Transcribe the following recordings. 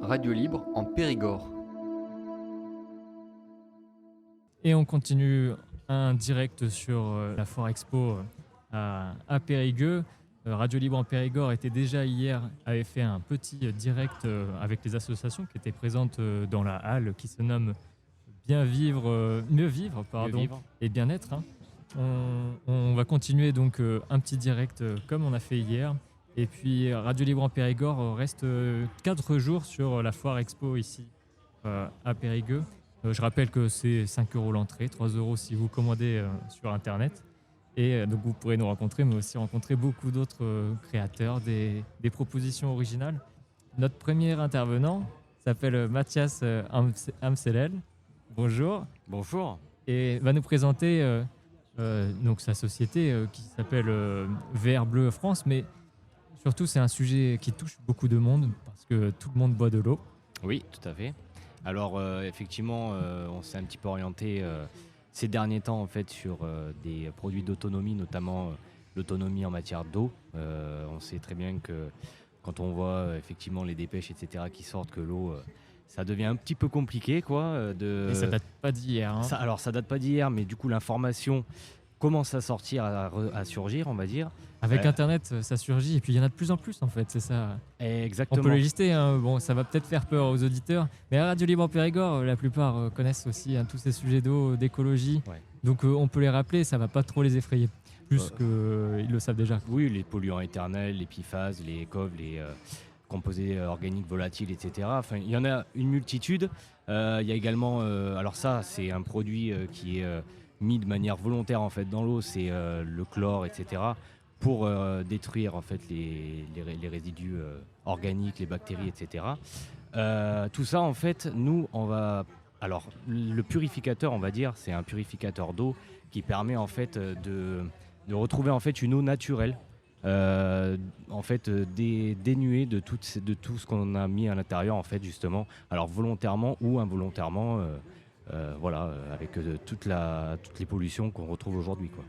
Radio Libre en Périgord. Et on continue un direct sur la Foire Expo à Périgueux. Radio Libre en Périgord avait fait un petit direct avec les associations qui étaient présentes dans la halle qui se nomme Mieux vivre et bien-être. On va continuer donc un petit direct comme on a fait hier. Et puis Radio Libre en Périgord reste 4 jours sur la Foire Expo ici à Périgueux. Je rappelle que c'est 5 € l'entrée, 3 € si vous commandez sur Internet. Et donc vous pourrez nous rencontrer, mais aussi rencontrer beaucoup d'autres créateurs, des propositions originales. Notre premier intervenant s'appelle Mathias Amselel. Bonjour. Bonjour. Et va nous présenter donc sa société qui s'appelle VR Bleu France. Mais surtout, c'est un sujet qui touche beaucoup de monde parce que tout le monde boit de l'eau. Oui, tout à fait. Alors effectivement, on s'est un petit peu orienté ces derniers temps en fait sur des produits d'autonomie, notamment l'autonomie en matière d'eau. On sait très bien que quand on voit effectivement les dépêches, etc., qui sortent, que l'eau, ça devient un petit peu compliqué, quoi. Et ça date pas d'hier. Alors ça date pas d'hier, mais du coup l'information commence à sortir, à surgir, on va dire. Avec Internet, ça surgit et puis il y en a de plus en plus en fait, c'est ça. Exactement. On peut le lister, hein. Bon, ça va peut-être faire peur aux auditeurs, mais à Radio Libre en Périgord, la plupart connaissent aussi tous ces sujets d'eau, d'écologie. Ouais. Donc on peut les rappeler, ça va pas trop les effrayer, plus qu'ils le savent déjà. Oui, les polluants éternels, les PFAS, les COV, les composés organiques volatiles, etc. Enfin, il y en a une multitude. Il y a également, alors ça, c'est un produit qui est mis de manière volontaire en fait dans l'eau, c'est le chlore, etc. pour détruire en fait les résidus organiques, les bactéries, etc. Tout ça, en fait, nous, on va... Alors, le purificateur, on va dire, c'est un purificateur d'eau qui permet en fait de retrouver en fait une eau naturelle, en fait dénuée de tout ce qu'on a mis à l'intérieur, en fait, justement. Alors, volontairement ou involontairement, avec toutes les pollutions qu'on retrouve aujourd'hui, quoi.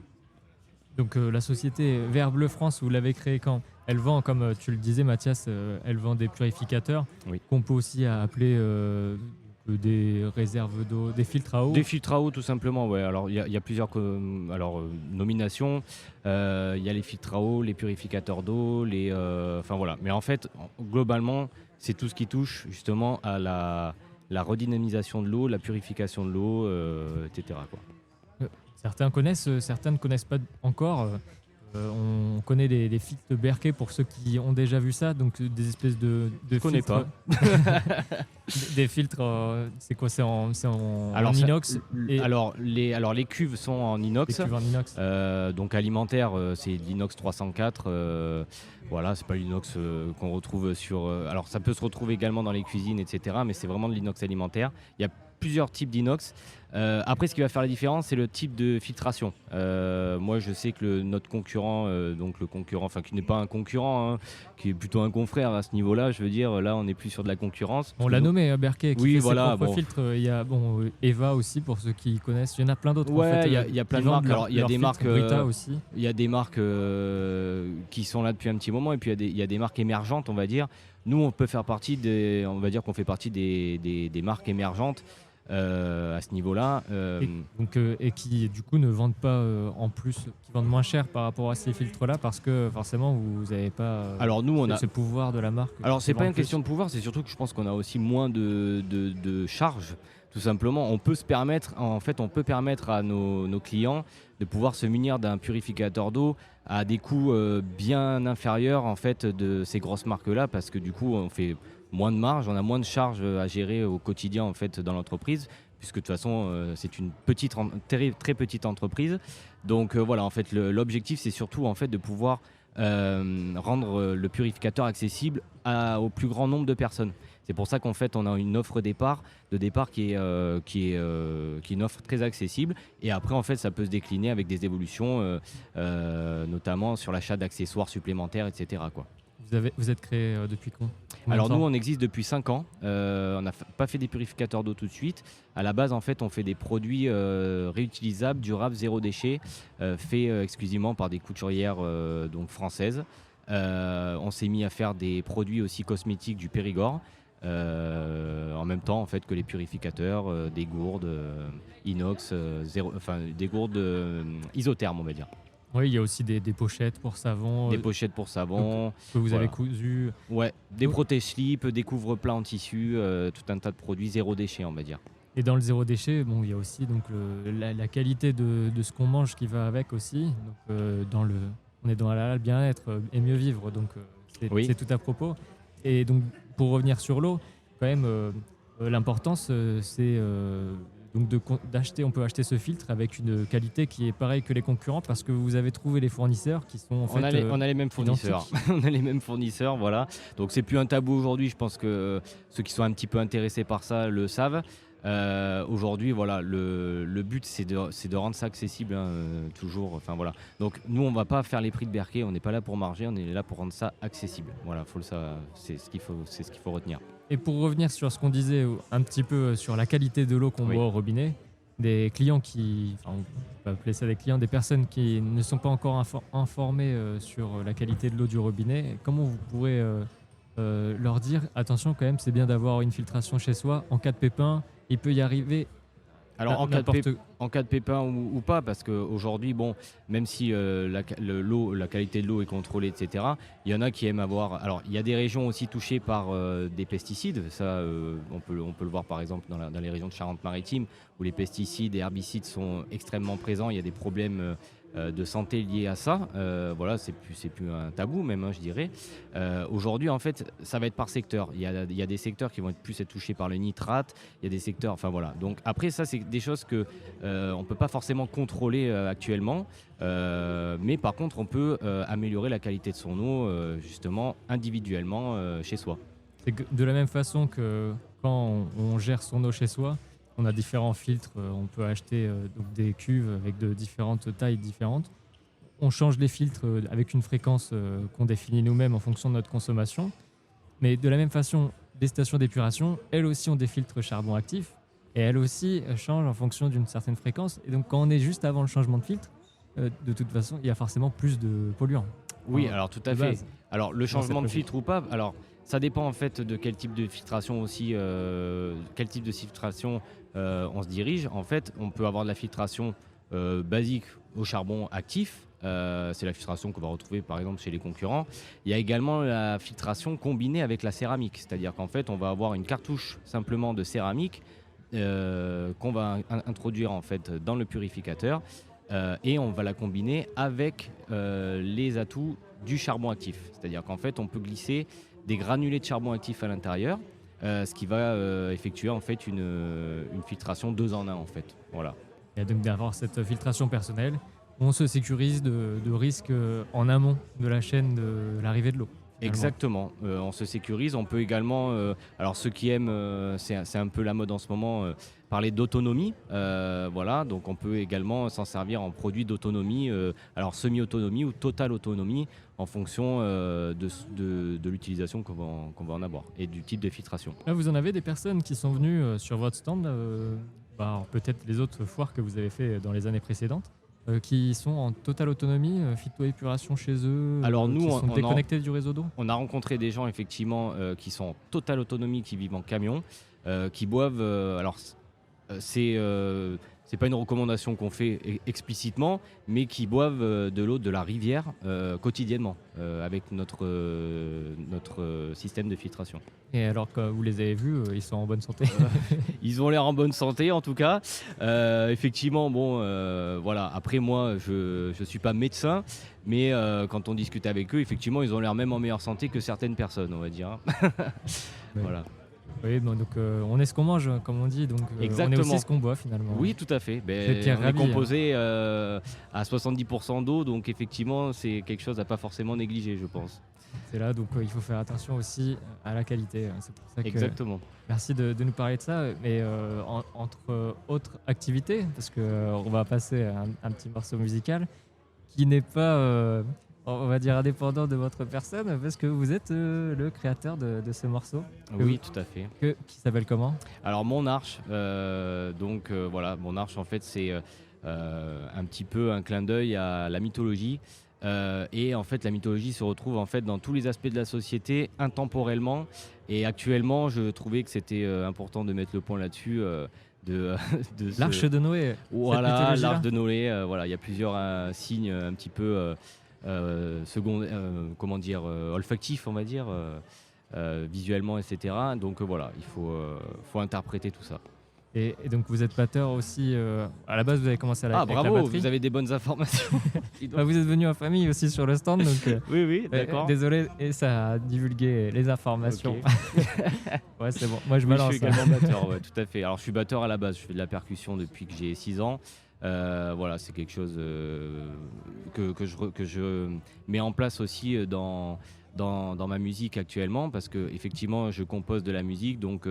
Donc la société VR Bleu France, vous l'avez créée quand ? Elle vend, comme tu le disais Mathias, elle vend des purificateurs, Oui. qu'on peut aussi appeler des réserves d'eau, des filtres à eau. Des filtres à eau, tout simplement, ouais. Alors il y a plusieurs nominations. Il y a les filtres à eau, les purificateurs d'eau, enfin voilà. Mais en fait, globalement, c'est tout ce qui touche justement à la redynamisation de l'eau, la purification de l'eau, etc., quoi. Certains connaissent, certains ne connaissent pas encore. On connaît les filtres Berkey pour ceux qui ont déjà vu ça, donc des espèces de Je connais filtres. pas. Des filtres, c'est quoi ? C'est en inox. Alors les cuves sont en inox. Les cuves en inox. Donc alimentaire, c'est l'inox 304. Voilà, c'est pas l'inox qu'on retrouve sur. Alors ça peut se retrouver également dans les cuisines, etc. Mais c'est vraiment de l'inox alimentaire. Il y a plusieurs types d'inox. Après, ce qui va faire la différence, c'est le type de filtration. Moi, je sais que notre concurrent, qui n'est pas un concurrent, hein, qui est plutôt un confrère à ce niveau-là, je veux dire, là, on n'est plus sur de la concurrence. On l'a nommé, Berkey, qui fait ses propres bon. filtres. Il y a Eva aussi, pour ceux qui connaissent. Il y en a plein d'autres. Ouais, en fait, il y a plein de marques. Alors, il y a des marques. Brita aussi. Il y a des marques qui sont là depuis un petit moment, et puis il y a des marques émergentes, on va dire. Nous, on peut faire partie on va dire qu'on fait partie des marques émergentes. À ce niveau-là. Et qui du coup ne vendent pas en plus, qui vendent moins cher par rapport à ces filtres-là parce que forcément vous n'avez pas alors nous, on a ce pouvoir de la marque. Alors c'est pas une question de pouvoir, c'est surtout que je pense qu'on a aussi moins de charges. Tout simplement, on peut permettre à nos clients de pouvoir se munir d'un purificateur d'eau à des coûts bien inférieurs en fait de ces grosses marques-là, parce que du coup on fait moins de marge, on a moins de charges à gérer au quotidien en fait dans l'entreprise, puisque de toute façon c'est une très petite entreprise. Donc voilà, en fait l'objectif c'est surtout en fait de pouvoir rendre le purificateur accessible au plus grand nombre de personnes. C'est pour ça qu'en fait on a une offre de départ qui est une offre très accessible, et après en fait ça peut se décliner avec des évolutions notamment sur l'achat d'accessoires supplémentaires, etc., quoi. Vous êtes créé depuis quand ? Alors nous on existe depuis 5 ans, on n'a pas fait des purificateurs d'eau tout de suite. À la base en fait on fait des produits réutilisables, durables, zéro déchet, faits exclusivement par des couturières donc françaises. On s'est mis à faire des produits aussi cosmétiques du Périgord. en même temps en fait que les purificateurs, des gourdes inox, des gourdes isothermes, on va dire. Oui, il y a aussi des pochettes pour savon Des pochettes pour savon, que vous avez voilà. cousues. Ouais, des Oh. protège-slips, des couvre-plats en tissu, tout un tas de produits zéro déchet, on va dire. Et dans le zéro déchet, bon, il y a aussi donc la qualité de ce qu'on mange qui va avec aussi. Donc, on est dans le bien-être et mieux vivre, donc Oui. c'est tout à propos. Et donc, pour revenir sur l'eau, quand même, l'importance, c'est donc d'acheter. On peut acheter ce filtre avec une qualité qui est pareille que les concurrents parce que vous avez trouvé les fournisseurs qui sont en fait On a les mêmes fournisseurs. On a les mêmes fournisseurs, voilà. Donc c'est plus un tabou aujourd'hui. Je pense que ceux qui sont un petit peu intéressés par ça le savent. Aujourd'hui, voilà, le but c'est de rendre ça accessible, hein, toujours. Enfin voilà. Donc nous, on va pas faire les prix de Berkey. On n'est pas là pour marger. On est là pour rendre ça accessible. Voilà, c'est ce qu'il faut retenir. Et pour revenir sur ce qu'on disait un petit peu sur la qualité de l'eau qu'on Oui. boit au robinet, des clients on peut appeler ça des clients, des personnes qui ne sont pas encore informées sur la qualité de l'eau du robinet, comment vous pourrez leur dire, attention quand même, c'est bien d'avoir une filtration chez soi, en cas de pépin, il peut y arriver Alors n'importe. en cas de pépin ou pas, parce qu'aujourd'hui, bon, même si la qualité de l'eau est contrôlée, etc., il y en a qui aiment avoir. Alors, il y a des régions aussi touchées par des pesticides. Ça, on peut le voir par exemple dans les régions de Charente-Maritime, où les pesticides et herbicides sont extrêmement présents. Il y a des problèmes de santé liés à ça. Voilà, c'est plus un tabou même, hein, je dirais. Aujourd'hui, en fait, ça va être par secteur. Il y a des secteurs qui vont être touchés par le nitrate. Il y a des secteurs, enfin voilà. Donc après, ça, c'est des choses que on ne peut pas forcément contrôler actuellement. Mais par contre, on peut améliorer la qualité de son eau, justement, individuellement chez soi. C'est que de la même façon que quand on gère son eau chez soi, on a différents filtres, on peut acheter donc des cuves avec de différentes tailles différentes. On change les filtres avec une fréquence qu'on définit nous-mêmes en fonction de notre consommation. Mais de la même façon, les stations d'épuration, elles aussi ont des filtres charbon actifs et elles aussi changent en fonction d'une certaine fréquence. Et donc quand on est juste avant le changement de filtre, de toute façon, il y a forcément plus de polluants. Oui, Enfin, alors tout à de fait. base. Alors le Dans cette changement de logique. filtre ou pas, alors ça dépend en fait de quel type de filtration aussi, on se dirige. En fait, on peut avoir de la filtration basique au charbon actif. C'est la filtration qu'on va retrouver par exemple chez les concurrents. Il y a également la filtration combinée avec la céramique, c'est-à-dire qu'en fait on va avoir une cartouche simplement de céramique qu'on va introduire en fait dans le purificateur et on va la combiner avec les atouts du charbon actif. C'est-à-dire qu'en fait on peut glisser des granulés de charbon actif à l'intérieur, ce qui va effectuer en fait une filtration 2 en 1 en fait. Voilà. Et donc d'avoir cette filtration personnelle, on se sécurise de risques en amont de la chaîne de l'arrivée de l'eau. finalement. Exactement, on se sécurise. On peut également, alors ceux qui aiment, c'est un peu la mode en ce moment, parler d'autonomie. Voilà, donc on peut également s'en servir en produit d'autonomie, alors semi-autonomie ou totale autonomie en fonction de l'utilisation qu'on va en avoir et du type de filtration. Là, vous en avez des personnes qui sont venues sur votre stand, alors peut-être les autres foires que vous avez fait dans les années précédentes, qui sont en totale autonomie, phytoépuration chez eux, Alors nous, qui on sont en- déconnectés du réseau d'eau. On a rencontré des gens effectivement qui sont en totale autonomie, qui vivent en camion, qui boivent. Alors c'est pas une recommandation qu'on fait explicitement, mais qui boivent de l'eau de la rivière quotidiennement avec notre système de filtration. Et alors que vous les avez vus, ils sont en bonne santé. Ils ont l'air en bonne santé en tout cas. Effectivement, bon, voilà. Après moi, je suis pas médecin, mais quand on discute avec eux, effectivement, ils ont l'air même en meilleure santé que certaines personnes, on va dire. Ouais. Voilà. Oui, bon, donc on est ce qu'on mange, comme on dit, donc on est Exactement. aussi ce qu'on boit finalement. Oui, tout à fait. C'est Pierre On est Rabhi, composé à 70% d'eau, donc effectivement, c'est quelque chose à pas forcément négliger, je pense. C'est là, donc il faut faire attention aussi à la qualité. C'est pour ça que Exactement. merci de nous parler de ça. Mais entre autres activités, parce qu'on va passer à un petit morceau musical qui n'est pas, on va dire, indépendant de votre personne, parce que vous êtes le créateur de ce morceau. Oui, tout à fait. Qui s'appelle comment? Alors, Mon Arche, voilà, Mon Arche, en fait, c'est un petit peu un clin d'œil à la mythologie. Et en fait, la mythologie se retrouve en fait dans tous les aspects de la société, intemporellement. Et actuellement, je trouvais que c'était important de mettre le point là-dessus. De L'arche de Noé. Voilà, cette mythologie-là. l'arche de Noé. Voilà, il y a plusieurs signes un petit peu olfactifs, on va dire, visuellement, etc. Donc voilà, il faut interpréter tout ça. Et donc vous êtes batteur aussi. À la base, vous avez commencé avec la Bravo, batterie. vous avez des bonnes informations. Dis donc. Vous êtes venu en famille aussi sur le stand, donc Oui, d'accord. désolé, et ça a divulgué les informations. Ouais, c'est bon. Moi, je Oui, balance. je suis également batteur, ouais, tout à fait. Alors, je suis batteur à la base, je fais de la percussion depuis que j'ai 6 ans. Voilà, c'est quelque chose que je mets en place aussi dans ma musique actuellement, parce que effectivement je compose de la musique donc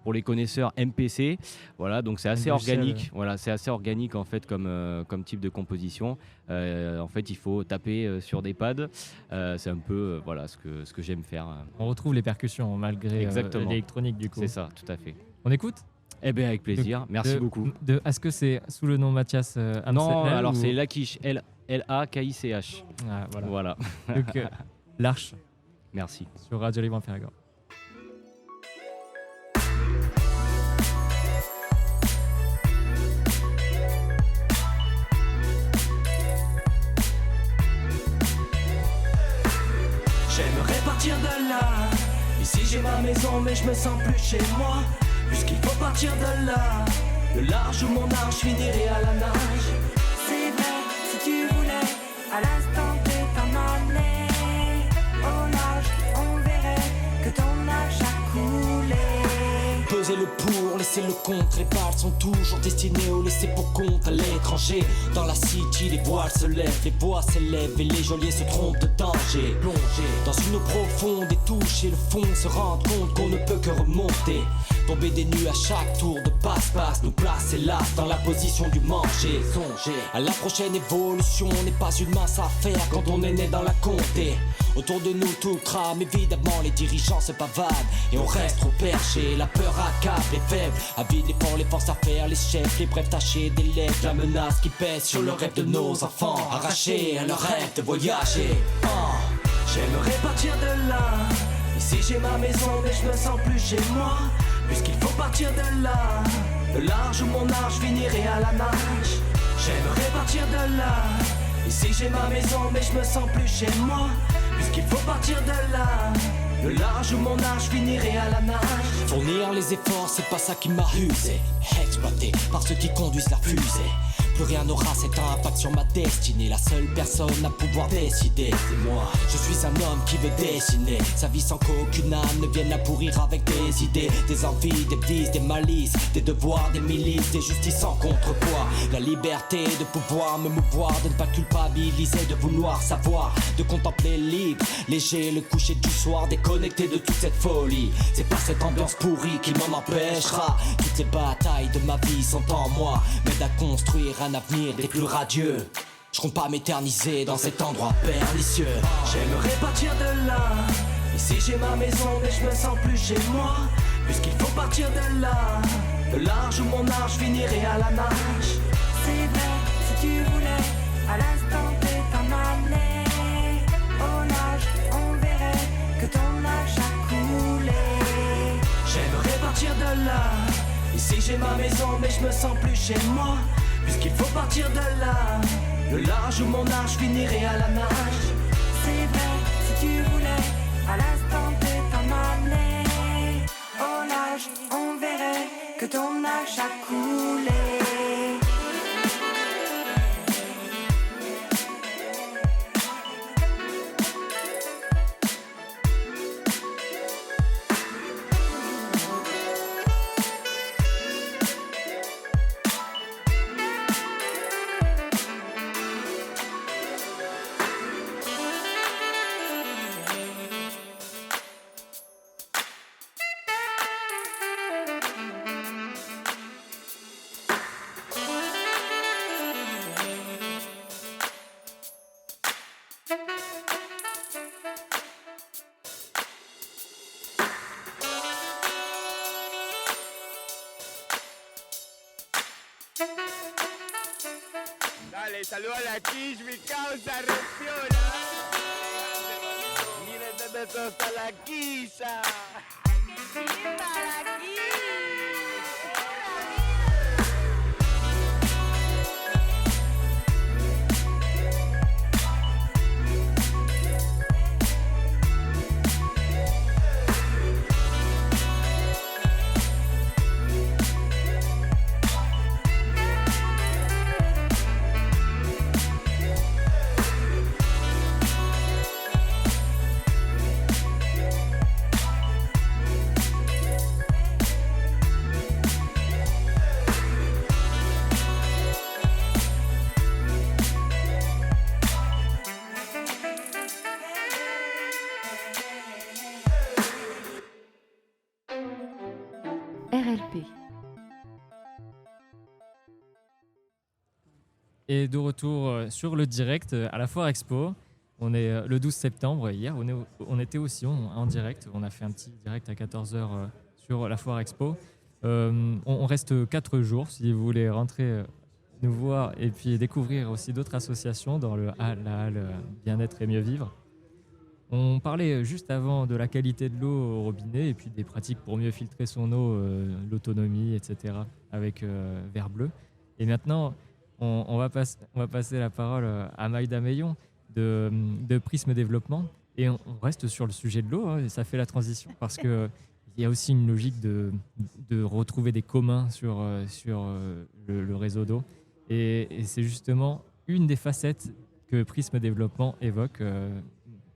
pour les connaisseurs MPC, voilà, donc c'est assez organique, voilà, c'est assez organique en fait comme type de composition. En fait, il faut taper sur des pads, c'est un peu voilà ce que j'aime faire. On retrouve les percussions malgré l'électronique du coup. C'est ça, tout à fait. On écoute? Eh bien, avec plaisir, merci beaucoup. Est-ce que c'est sous le nom Mathias Amsel? Non, alors c'est Lakish, L-A-K-I-C-H. Ah, voilà. Voilà. Donc l'Arche Merci. sur Radio Libre en Périgord. J'aimerais partir de là. Ici j'ai ma maison mais je me sens plus chez moi. Puisqu'il faut partir de là. Le large où mon arche finirait à la nage. C'est vrai, si tu voulais, à l'instant T t'en aller. Au large, on verrait que ton âge a coulé. Peser le pour, laisser le contre. Les balles sont toujours destinées au laisser pour compte à l'étranger. Dans la city, les voiles se lèvent, les voix s'élèvent et les geôliers se trompent de danger. Plongé dans une eau profonde et toucher le fond, se rendre compte qu'on ne peut que remonter. Tomber des nues à chaque tour de passe-passe, nous placer là dans la position du manger. Songer à la prochaine évolution, n'est pas une mince affaire quand on est né dans la comté. Autour de nous tout crame, évidemment les dirigeants se pavadent et on reste trop perché. La peur accable les faibles, avide les forts, les forces à faire, les chefs, les brefs tachés des lèvres. La menace qui pèse sur le rêve de nos enfants, arrachés à leur rêve de voyager. J'aimerais partir de là. Ici j'ai ma maison mais je me sens plus chez moi. Puisqu'il faut partir de là. Le large où mon arche finirait à la nage. J'aimerais partir de là. Ici j'ai ma maison mais je me sens plus chez moi. Puisqu'il faut partir de là. Le large où mon arche finirait à la nage. Fournir les efforts c'est pas ça qui m'a usé. Exploité par ceux qui conduisent la fusée. Plus rien n'aura cet impact sur ma destinée. La seule personne à pouvoir décider, c'est moi. Je suis un homme qui veut dessiner sa vie sans qu'aucune âme ne vienne la pourrir avec des idées, des envies, des vices, des malices, des devoirs, des milices, des justices sans contrepoids. La liberté de pouvoir me mouvoir, de ne pas culpabiliser, de vouloir savoir, de contempler libre, léger le coucher du soir, déconnecté de toute cette folie. C'est pas cette ambiance pourrie qui m'en empêchera. Toutes les batailles de ma vie sont en moi, m'aident à construire un avenir des plus radieux. Je compte pas m'éterniser dans cet endroit pernicieux. J'aimerais partir de là. Ici j'ai ma maison mais je me sens plus chez moi. Puisqu'il faut partir de là. Le large où mon arche finirait à la nage. C'est vrai, si tu voulais, à l'instant T t'en aller. Au large, on verrait que ton âge a coulé. J'aimerais partir de là. Ici j'ai ma maison mais je me sens plus chez moi. Puisqu'il faut partir de là. Le large où mon arche finirait à la nage. C'est vrai, si tu voulais, à l'instant T t'en aller. Au large, on verrait que ton âge a coulé. Saludos a la quiche, mi causa reacciona. Miles de besos a la quilla. RLP. Et de retour sur le direct à la Foire Expo. On est le 12 septembre, hier, on était aussi en direct. On a fait un petit direct à 14h sur la Foire Expo. On reste 4 jours si vous voulez rentrer nous voir et puis découvrir aussi d'autres associations dans la halle Bien-être et Mieux Vivre. On parlait juste avant de la qualité de l'eau au robinet et puis des pratiques pour mieux filtrer son eau, l'autonomie, etc. avec Verre Bleu. Et maintenant, on va passer la parole à Maïda Meillon de Prisme Développement. Et on reste sur le sujet de l'eau, hein, et ça fait la transition parce qu'il y a aussi une logique de retrouver des communs sur le réseau d'eau. Et c'est justement une des facettes que Prisme Développement évoque.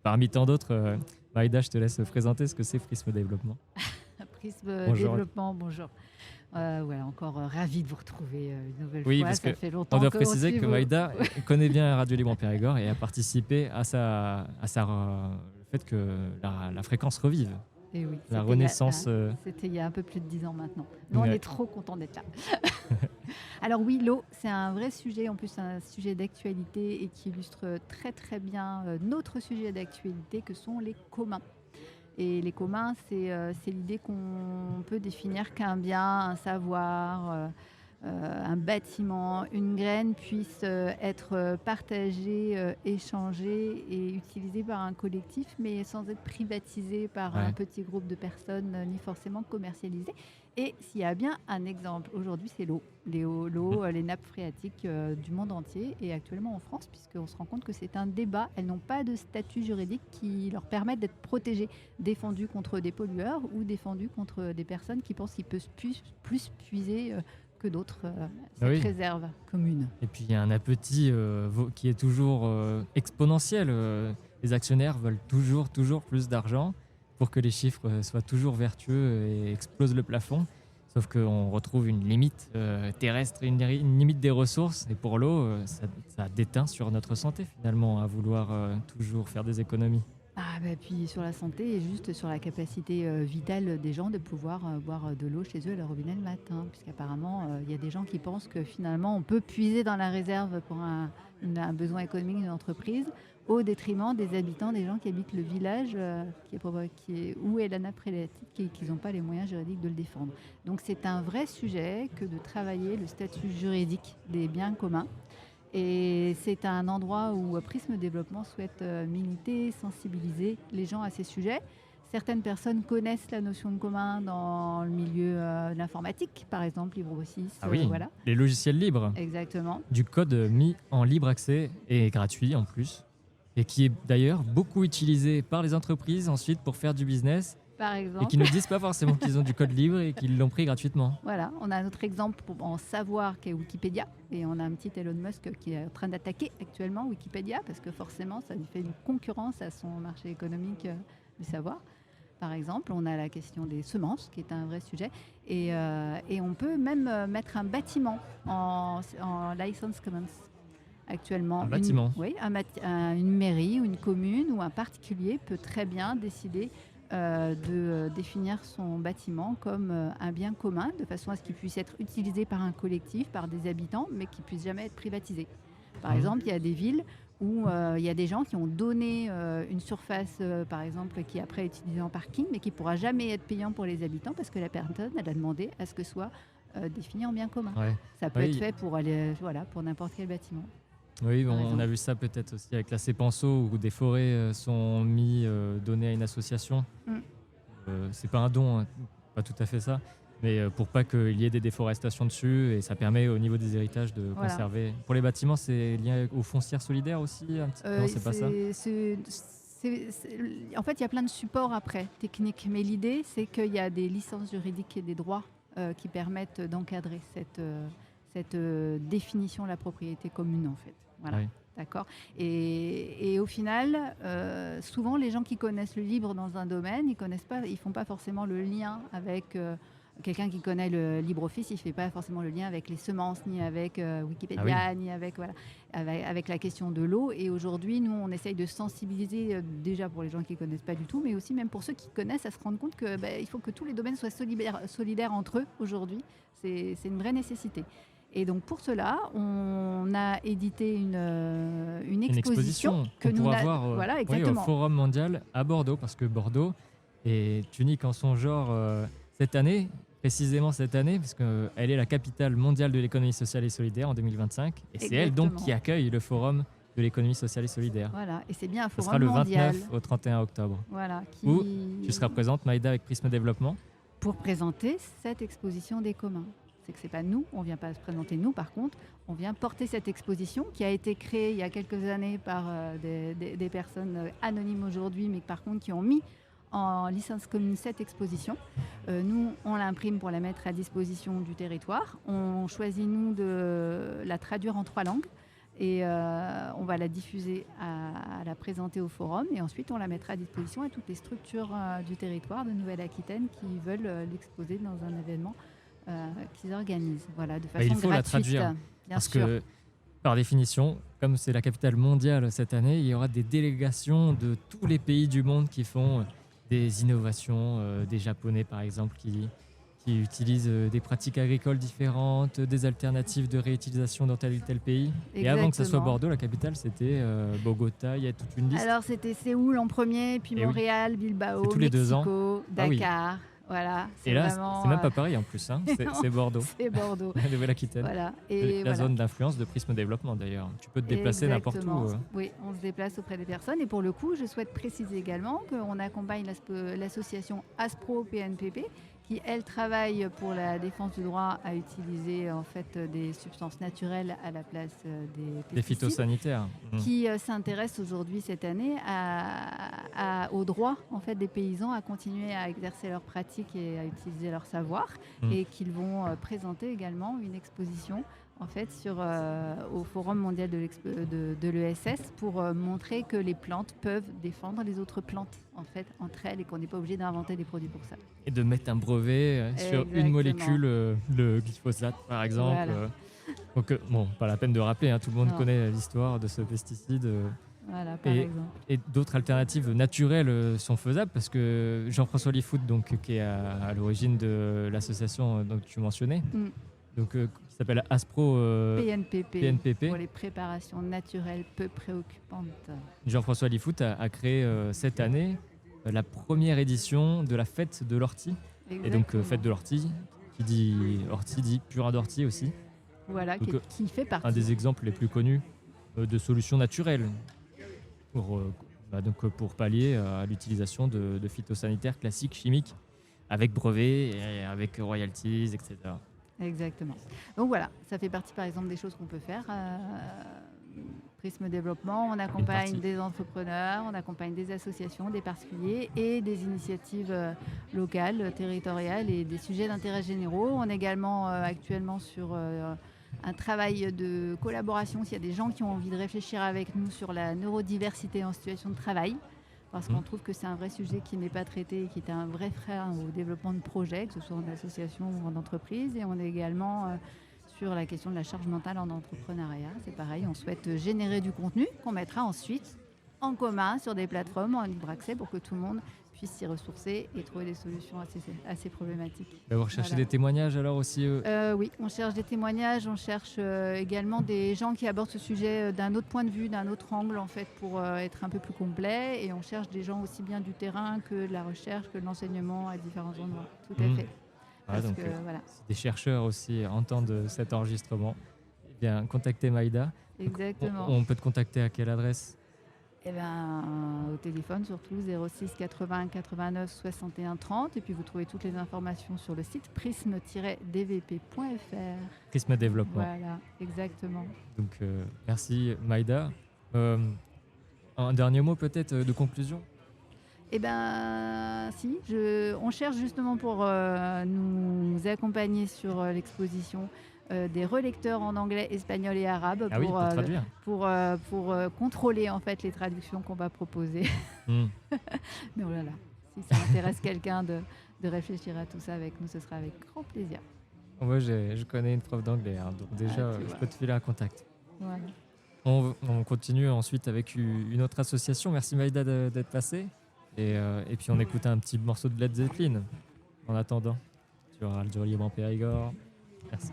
Parmi tant d'autres, Maïda, je te laisse présenter ce que c'est Prisme Développement. Prisme Bonjour. Développement, bonjour. Voilà, encore ravi de vous retrouver une nouvelle Oui, fois. parce Ça que fait longtemps on doit qu'on préciser suit que vos- Maïda connaît bien Radio Libre en Périgord et a participé à le fait que la fréquence revive. Eh oui, La c'était renaissance. C'était il y a un peu plus de 10 ans maintenant. Nous, on Ouais. est trop contents d'être là. Alors oui, l'eau, c'est un vrai sujet, en plus un sujet d'actualité et qui illustre très très bien notre sujet d'actualité que sont les communs. Et les communs, c'est l'idée qu'on peut définir qu'un bien, un savoir, un bâtiment, une graine puisse être partagé, échangé et utilisé par un collectif, mais sans être privatisé par Ouais. un petit groupe de personnes, ni forcément commercialisé. Et s'il y a bien un exemple aujourd'hui, c'est l'eau. L'eau, les nappes phréatiques du monde entier et actuellement en France, puisqu'on se rend compte que c'est un débat. Elles n'ont pas de statut juridique qui leur permette d'être protégées, défendues contre des pollueurs ou défendues contre des personnes qui pensent qu'ils peuvent plus puiser que d'autres cette Oui. réserve commune. Et puis il y a un appétit qui est toujours exponentiel. Les actionnaires veulent toujours plus d'argent pour que les chiffres soient toujours vertueux et explosent le plafond. Sauf qu'on retrouve une limite terrestre, une limite des ressources. Et pour l'eau, ça déteint sur notre santé finalement, à vouloir toujours faire des économies. Ah bah puis sur la santé et juste sur la capacité vitale des gens de pouvoir boire de l'eau chez eux à leur robinet le matin. Puisqu'apparemment, il y a des gens qui pensent que finalement, on peut puiser dans la réserve pour un besoin économique d'une entreprise au détriment des habitants, des gens qui habitent le village où est la nappe phréatique et qui n'ont pas les moyens juridiques de le défendre. Donc c'est un vrai sujet que de travailler le statut juridique des biens communs. Et c'est un endroit où Prisme Développement souhaite militer, sensibiliser les gens à ces sujets. Certaines personnes connaissent la notion de commun dans le milieu de l'informatique, par exemple LibreOffice. Ah oui, Voilà, les logiciels libres, exactement. du code mis en libre accès et gratuit en plus. Et qui est d'ailleurs beaucoup utilisé par les entreprises ensuite pour faire du business Par et exemple. qui ne disent pas forcément qu'ils ont du code libre et qu'ils l'ont pris gratuitement. Voilà, on a un autre exemple en savoir qui est Wikipédia. Et on a un petit Elon Musk qui est en train d'attaquer actuellement Wikipédia parce que forcément, ça lui fait une concurrence à son marché économique du savoir. Par exemple, on a la question des semences, qui est un vrai sujet. Et on peut même mettre un bâtiment en License Commons actuellement. Un bâtiment. Oui, une mairie ou une commune ou un particulier peut très bien décider de définir son bâtiment comme un bien commun, de façon à ce qu'il puisse être utilisé par un collectif, par des habitants, mais qu'il ne puisse jamais être privatisé. Par exemple, il y a des villes où il y a des gens qui ont donné une surface, par exemple, qui est après utilisée en parking, mais qui ne pourra jamais être payant pour les habitants parce que la personne elle a demandé à ce que soit défini en bien commun. Ouais. Ça peut Oui. être fait pour n'importe quel bâtiment. Oui, T'as raison. on a vu ça peut-être aussi avec la Cépenso où des forêts sont données à une association. Mm. C'est pas un don, hein, pas tout à fait ça, mais pour pas qu'il y ait des déforestations dessus et ça permet au niveau des héritages de Voilà. conserver. Pour les bâtiments, c'est lié aux foncières solidaires aussi un petit peu. Non, c'est pas ça. En fait, il y a plein de supports après, techniques. Mais l'idée, c'est qu'il y a des licences juridiques et des droits qui permettent d'encadrer cette définition de la propriété commune, en fait. Voilà. Oui. D'accord. Et au final, souvent, les gens qui connaissent le libre dans un domaine, ils font pas forcément le lien avec quelqu'un qui connaît le LibreOffice. Il ne fait pas forcément le lien avec les semences, ni avec Wikipédia, ni avec avec la question de l'eau. Et aujourd'hui, nous, on essaye de sensibiliser déjà pour les gens qui ne connaissent pas du tout, mais aussi même pour ceux qui connaissent, à se rendre compte que il faut que tous les domaines soient solidaires entre eux aujourd'hui. C'est une vraie nécessité. Et donc pour cela, on a édité une exposition qu'on pourra voir voilà, oui, au exactement. Forum mondial à Bordeaux, parce que Bordeaux est unique en son genre cette année, précisément cette année, parce qu'elle est la capitale mondiale de l'économie sociale et solidaire en 2025. Et c'est elle donc Exactement. qui accueille le Forum de l'économie sociale et solidaire. Voilà, et c'est bien un Ce forum sera le mondial. 29 au 31 octobre. Voilà, Où tu seras présente, Maïda, avec Prisme Développement. pour présenter cette exposition des communs. C'est que c'est pas nous, on vient pas se présenter nous, par contre, on vient porter cette exposition qui a été créée il y a quelques années par des personnes anonymes aujourd'hui, mais par contre qui ont mis en licence commune cette exposition. Nous, on l'imprime pour la mettre à disposition du territoire. On choisit, nous, de la traduire en 3 langues. Et on va la diffuser, à la présenter au forum. Et ensuite, on la mettra à disposition à toutes les structures du territoire de Nouvelle-Aquitaine qui veulent l'exposer dans un événement qu'ils organisent. Voilà, de façon il faut la gratuite, traduire, bien Parce sûr. que, par définition, comme c'est la capitale mondiale cette année, il y aura des délégations de tous les pays du monde qui font des innovations, des Japonais par exemple qui utilisent des pratiques agricoles différentes, des alternatives de réutilisation dans tel ou tel pays. Et avant que ce soit Exactement. Bordeaux, la capitale, c'était Bogota, il y a toute une liste. Alors, c'était Séoul en premier, puis Et oui. Montréal, Bilbao, C'est tous les 2 ans. Mexico, Ah oui. Dakar. Voilà, Et là, vraiment, c'est même pas Paris en plus, hein. C'est Bordeaux, c'est Bordeaux. la Nouvelle-Aquitaine. Voilà. La Et voilà. zone d'influence de Prisme Développement d'ailleurs. Tu peux te déplacer n'importe Exactement. où. Oui, on se déplace auprès des personnes. Et pour le coup, je souhaite préciser également qu'on accompagne l'association Aspro PNPP, qui, elle, travaille pour la défense du droit à utiliser en fait des substances naturelles à la place des Des pesticides, phytosanitaires. qui s'intéresse aujourd'hui cette année au droit en fait des paysans à continuer à exercer leurs pratiques et à utiliser leur savoir, Mm. et qu'ils vont présenter également une exposition en fait au Forum mondial de l'ESS pour montrer que les plantes peuvent défendre les autres plantes en fait entre elles, et qu'on n'est pas obligé d'inventer des produits pour ça. Et de mettre un brevet sur une Exactement. molécule, le glyphosate par exemple. Voilà. Donc, bon, pas la peine de rappeler, hein, tout le monde Non. connaît l'histoire de ce pesticide. Voilà, par Et- exemple. Et d'autres alternatives naturelles sont faisables parce que Jean-François Lifout, donc, qui est à l'origine de l'association que tu mentionnais, Mm. donc, qui s'appelle Aspro PNPP, PNPP. pour les préparations naturelles peu préoccupantes. Jean-François Lifout a créé cette année la première édition de la fête de l'ortie. Et donc, Exactement. fête de l'ortie, qui dit ortie dit purin d'ortie aussi. Voilà, Donc, qui fait partie. Un des exemples les plus connus de solutions naturelles pour pallier à l'utilisation de phytosanitaires classiques, chimiques, avec brevets, et avec royalties, etc. Exactement. Donc voilà, ça fait partie par exemple des choses qu'on peut faire. Prisme Développement, on accompagne partie. des entrepreneurs, on accompagne des associations, des particuliers et des initiatives locales, territoriales et des sujets d'intérêt généraux. On est également actuellement sur un travail de collaboration, s'il y a des gens qui ont envie de réfléchir avec nous sur la neurodiversité en situation de travail, parce qu'on trouve que c'est un vrai sujet qui n'est pas traité et qui est un vrai frein au développement de projets, que ce soit en association ou en entreprise. Et on est également sur la question de la charge mentale en entrepreneuriat. C'est pareil, on souhaite générer du contenu qu'on mettra ensuite en commun sur des plateformes en libre accès pour que tout le monde puisse s'y ressourcer et trouver des solutions à ces problématiques. Vous recherchez Voilà. des témoignages alors aussi Oui, on cherche des témoignages, on cherche également des gens qui abordent ce sujet d'un autre point de vue, d'un autre angle en fait, pour être un peu plus complet. Et on cherche des gens aussi bien du terrain que de la recherche, que de l'enseignement à différents endroits. Tout à Mhm. fait. Voilà, Parce donc, que, voilà. si des chercheurs aussi entendent cet enregistrement, bien contacter Maïda. Exactement. On peut te contacter à quelle adresse? Et au téléphone surtout 06 80 89 61 30 et puis vous trouvez toutes les informations sur le site prisme-dvp.fr. Prisme Développement. Voilà, exactement. Donc merci Maïda. Un dernier mot peut-être de conclusion? Si, on cherche justement pour nous accompagner sur l'exposition des relecteurs en anglais, espagnol et arabe Ah oui, pour traduire. pour contrôler en fait les traductions qu'on va proposer. Hmm. Mais oh là là, si ça intéresse quelqu'un de réfléchir à tout ça avec nous, ce sera avec grand plaisir. Moi, je connais une prof d'anglais, hein, donc déjà, tu je vois. peux te filer un contact. Voilà. On continue ensuite avec une autre association. Merci Maïda d'être passée. Et puis on écoute un petit morceau de Led Zeppelin en attendant sur Radio Libre en Périgord. Merci.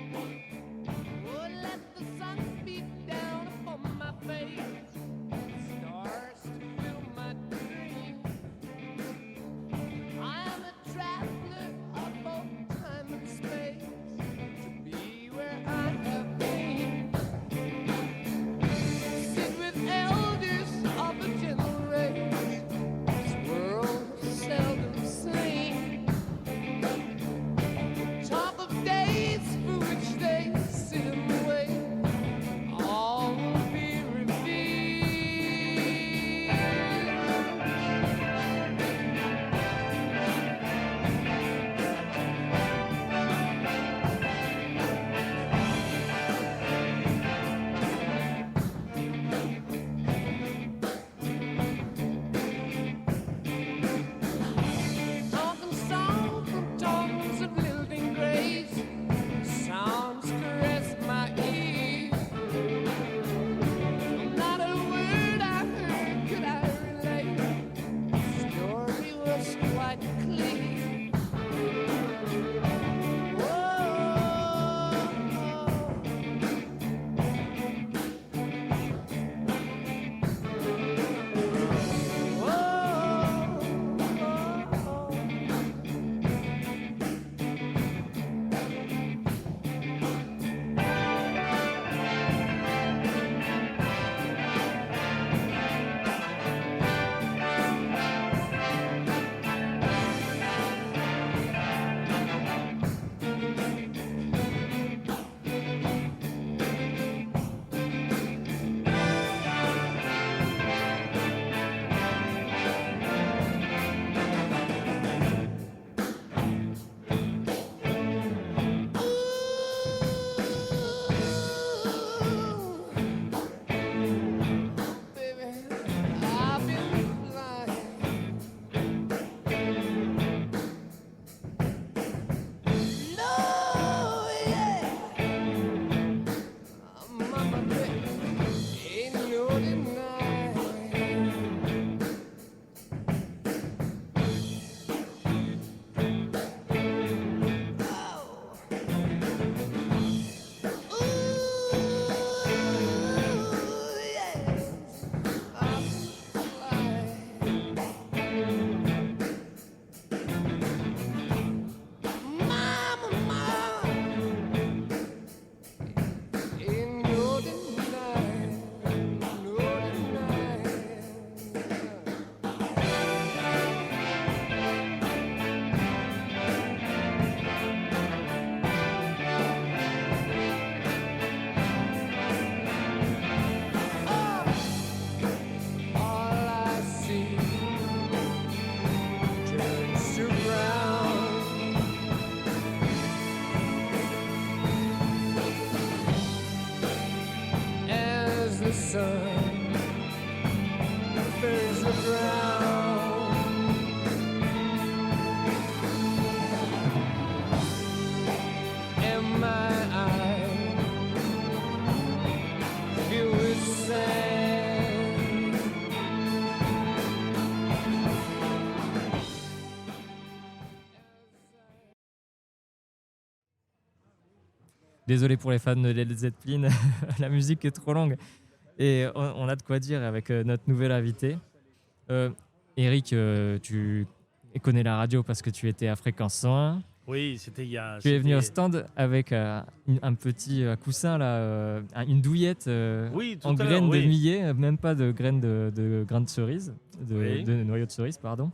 Oh, let the sun beat down upon my face, stars to fill my dream. I am a traveler. Désolé pour les fans de Led Zeppelin, la musique est trop longue. Et on a de quoi dire avec notre nouvel invité. Eric, tu connais la radio parce que tu étais à Fréquence 101. Oui, c'était il y a. Tu es venu au c'était- stand avec un petit coussin, là, une douillette Oui, tout en à l'heure, graines de oui. millet, même pas de graines de grains de cerise, Oui. de noyaux de cerise, pardon.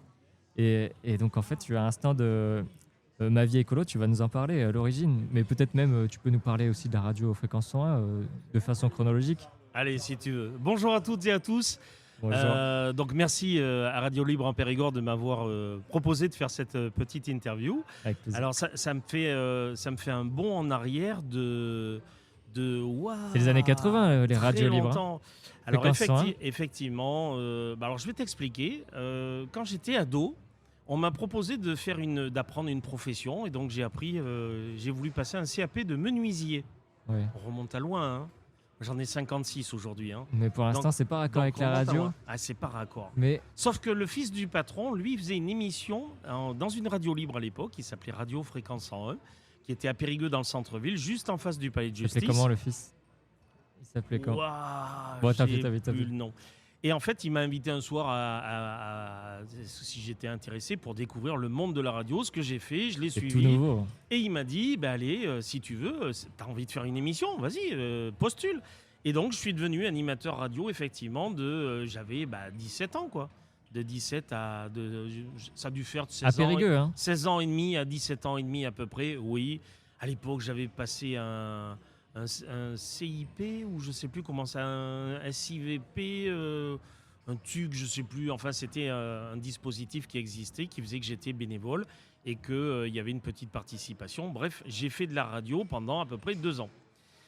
Et donc, en fait, tu as un stand Ma vie écolo, tu vas nous en parler à l'origine. Mais peut-être même, tu peux nous parler aussi de la radio Fréquence 101 de façon chronologique. Allez, si tu veux. Bonjour à toutes et à tous. Bonjour. Donc merci à Radio Libre en Périgord de m'avoir proposé de faire cette petite interview. Avec plaisir. Alors ça me fait un bond en arrière de waouh, C'est les années 80, les très radios libres. longtemps. Alors Fréquence 101. effectivement, alors je vais t'expliquer. Quand j'étais ado, on m'a proposé d'apprendre une profession et donc j'ai voulu passer un CAP de menuisier. Ouais. On remonte à loin, hein. J'en ai 56 aujourd'hui, hein. Mais pour l'instant, Donc- c'est pas raccord Donc, avec la on remonte à radio. loin. Ah, c'est pas raccord. Mais Sauf que le fils du patron, lui, faisait une émission dans une radio libre à l'époque, qui s'appelait Radio Fréquence 101, qui était à Périgueux dans le centre-ville, juste en face du palais de il justice. s'appelait comment le fils? Il s'appelait comment? Ouah, Bon, t'as j'ai vu. plus le nom. Et en fait, il m'a invité un soir si j'étais intéressé pour découvrir le monde de la radio, ce que j'ai fait, je l'ai C'est tout suivi. nouveau. Et il m'a dit, bah allez, si tu veux, t'as envie de faire une émission, vas-y, postule. Et donc, je suis devenu animateur radio, effectivement, j'avais 17 ans, quoi. De 17 à... ça a dû faire 16 À ans. Périgueux, hein. 16 ans et demi à 17 ans et demi à peu près, oui. À l'époque, j'avais passé un CIP, ou je sais plus comment ça, un SIVP, un TUC, je sais plus. Enfin, c'était un dispositif qui existait, qui faisait que j'étais bénévole et qu'il y avait une petite participation. Bref, j'ai fait de la radio pendant à peu près 2 ans.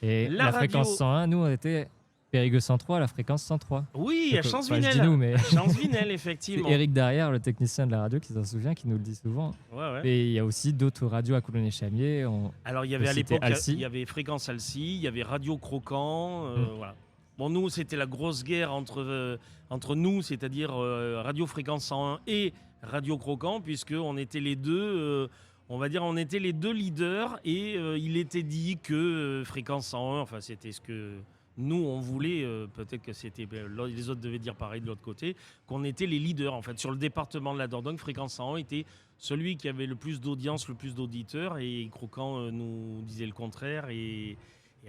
Et La la radio- fréquence 101, nous, on était Périgueux 103, la fréquence 103. Oui, à Donc, Champs-Vinel. enfin, je dis nous, mais Champs-Vinel, c'est effectivement. Eric derrière, le technicien de la radio, qui s'en souvient, qui nous le dit souvent. Ouais. Et il y a aussi d'autres radios à Colonnet-Chamier. Alors, il y peut avait à citer l'époque, Alcy. il y avait Fréquence Alcy, il y avait Radio Croquant, voilà. Bon, nous, c'était la grosse guerre entre nous, c'est-à-dire Radio Fréquence 101 et Radio Croquant, puisqu'on était les deux, on va dire, on était les deux leaders, et il était dit que Fréquence 101, enfin, c'était ce que nous, on voulait, peut-être que c'était, les autres devaient dire pareil de l'autre côté, qu'on était les leaders, en fait. Sur le département de la Dordogne, Fréquence 101 était celui qui avait le plus d'audience, le plus d'auditeurs, et Croquant nous disait le contraire, et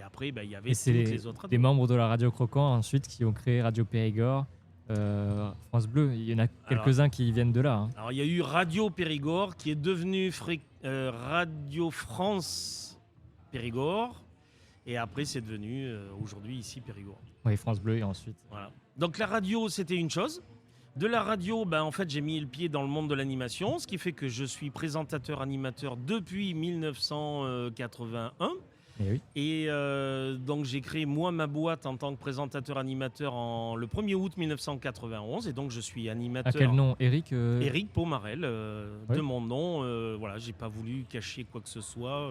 après, il y avait Et toutes c'est les autres des radios. membres de la radio Croquant ensuite qui ont créé Radio Périgord, France Bleu. Il y en a quelques-uns qui viennent de là. Hein. Alors, il y a eu Radio Périgord, qui est devenu Radio France Périgord, et après, c'est devenu, aujourd'hui, ici, Périgord. Oui, France Bleu et ensuite. Voilà. Donc la radio, c'était une chose. De la radio, en fait, j'ai mis le pied dans le monde de l'animation, ce qui fait que je suis présentateur-animateur depuis 1981. Et oui. Et donc j'ai créé moi ma boîte en tant que présentateur-animateur le 1er août 1991. Et donc je suis animateur. À quel nom? Eric Éric Pomarel, Oui. de mon nom. Voilà, j'ai pas voulu cacher quoi que ce soit.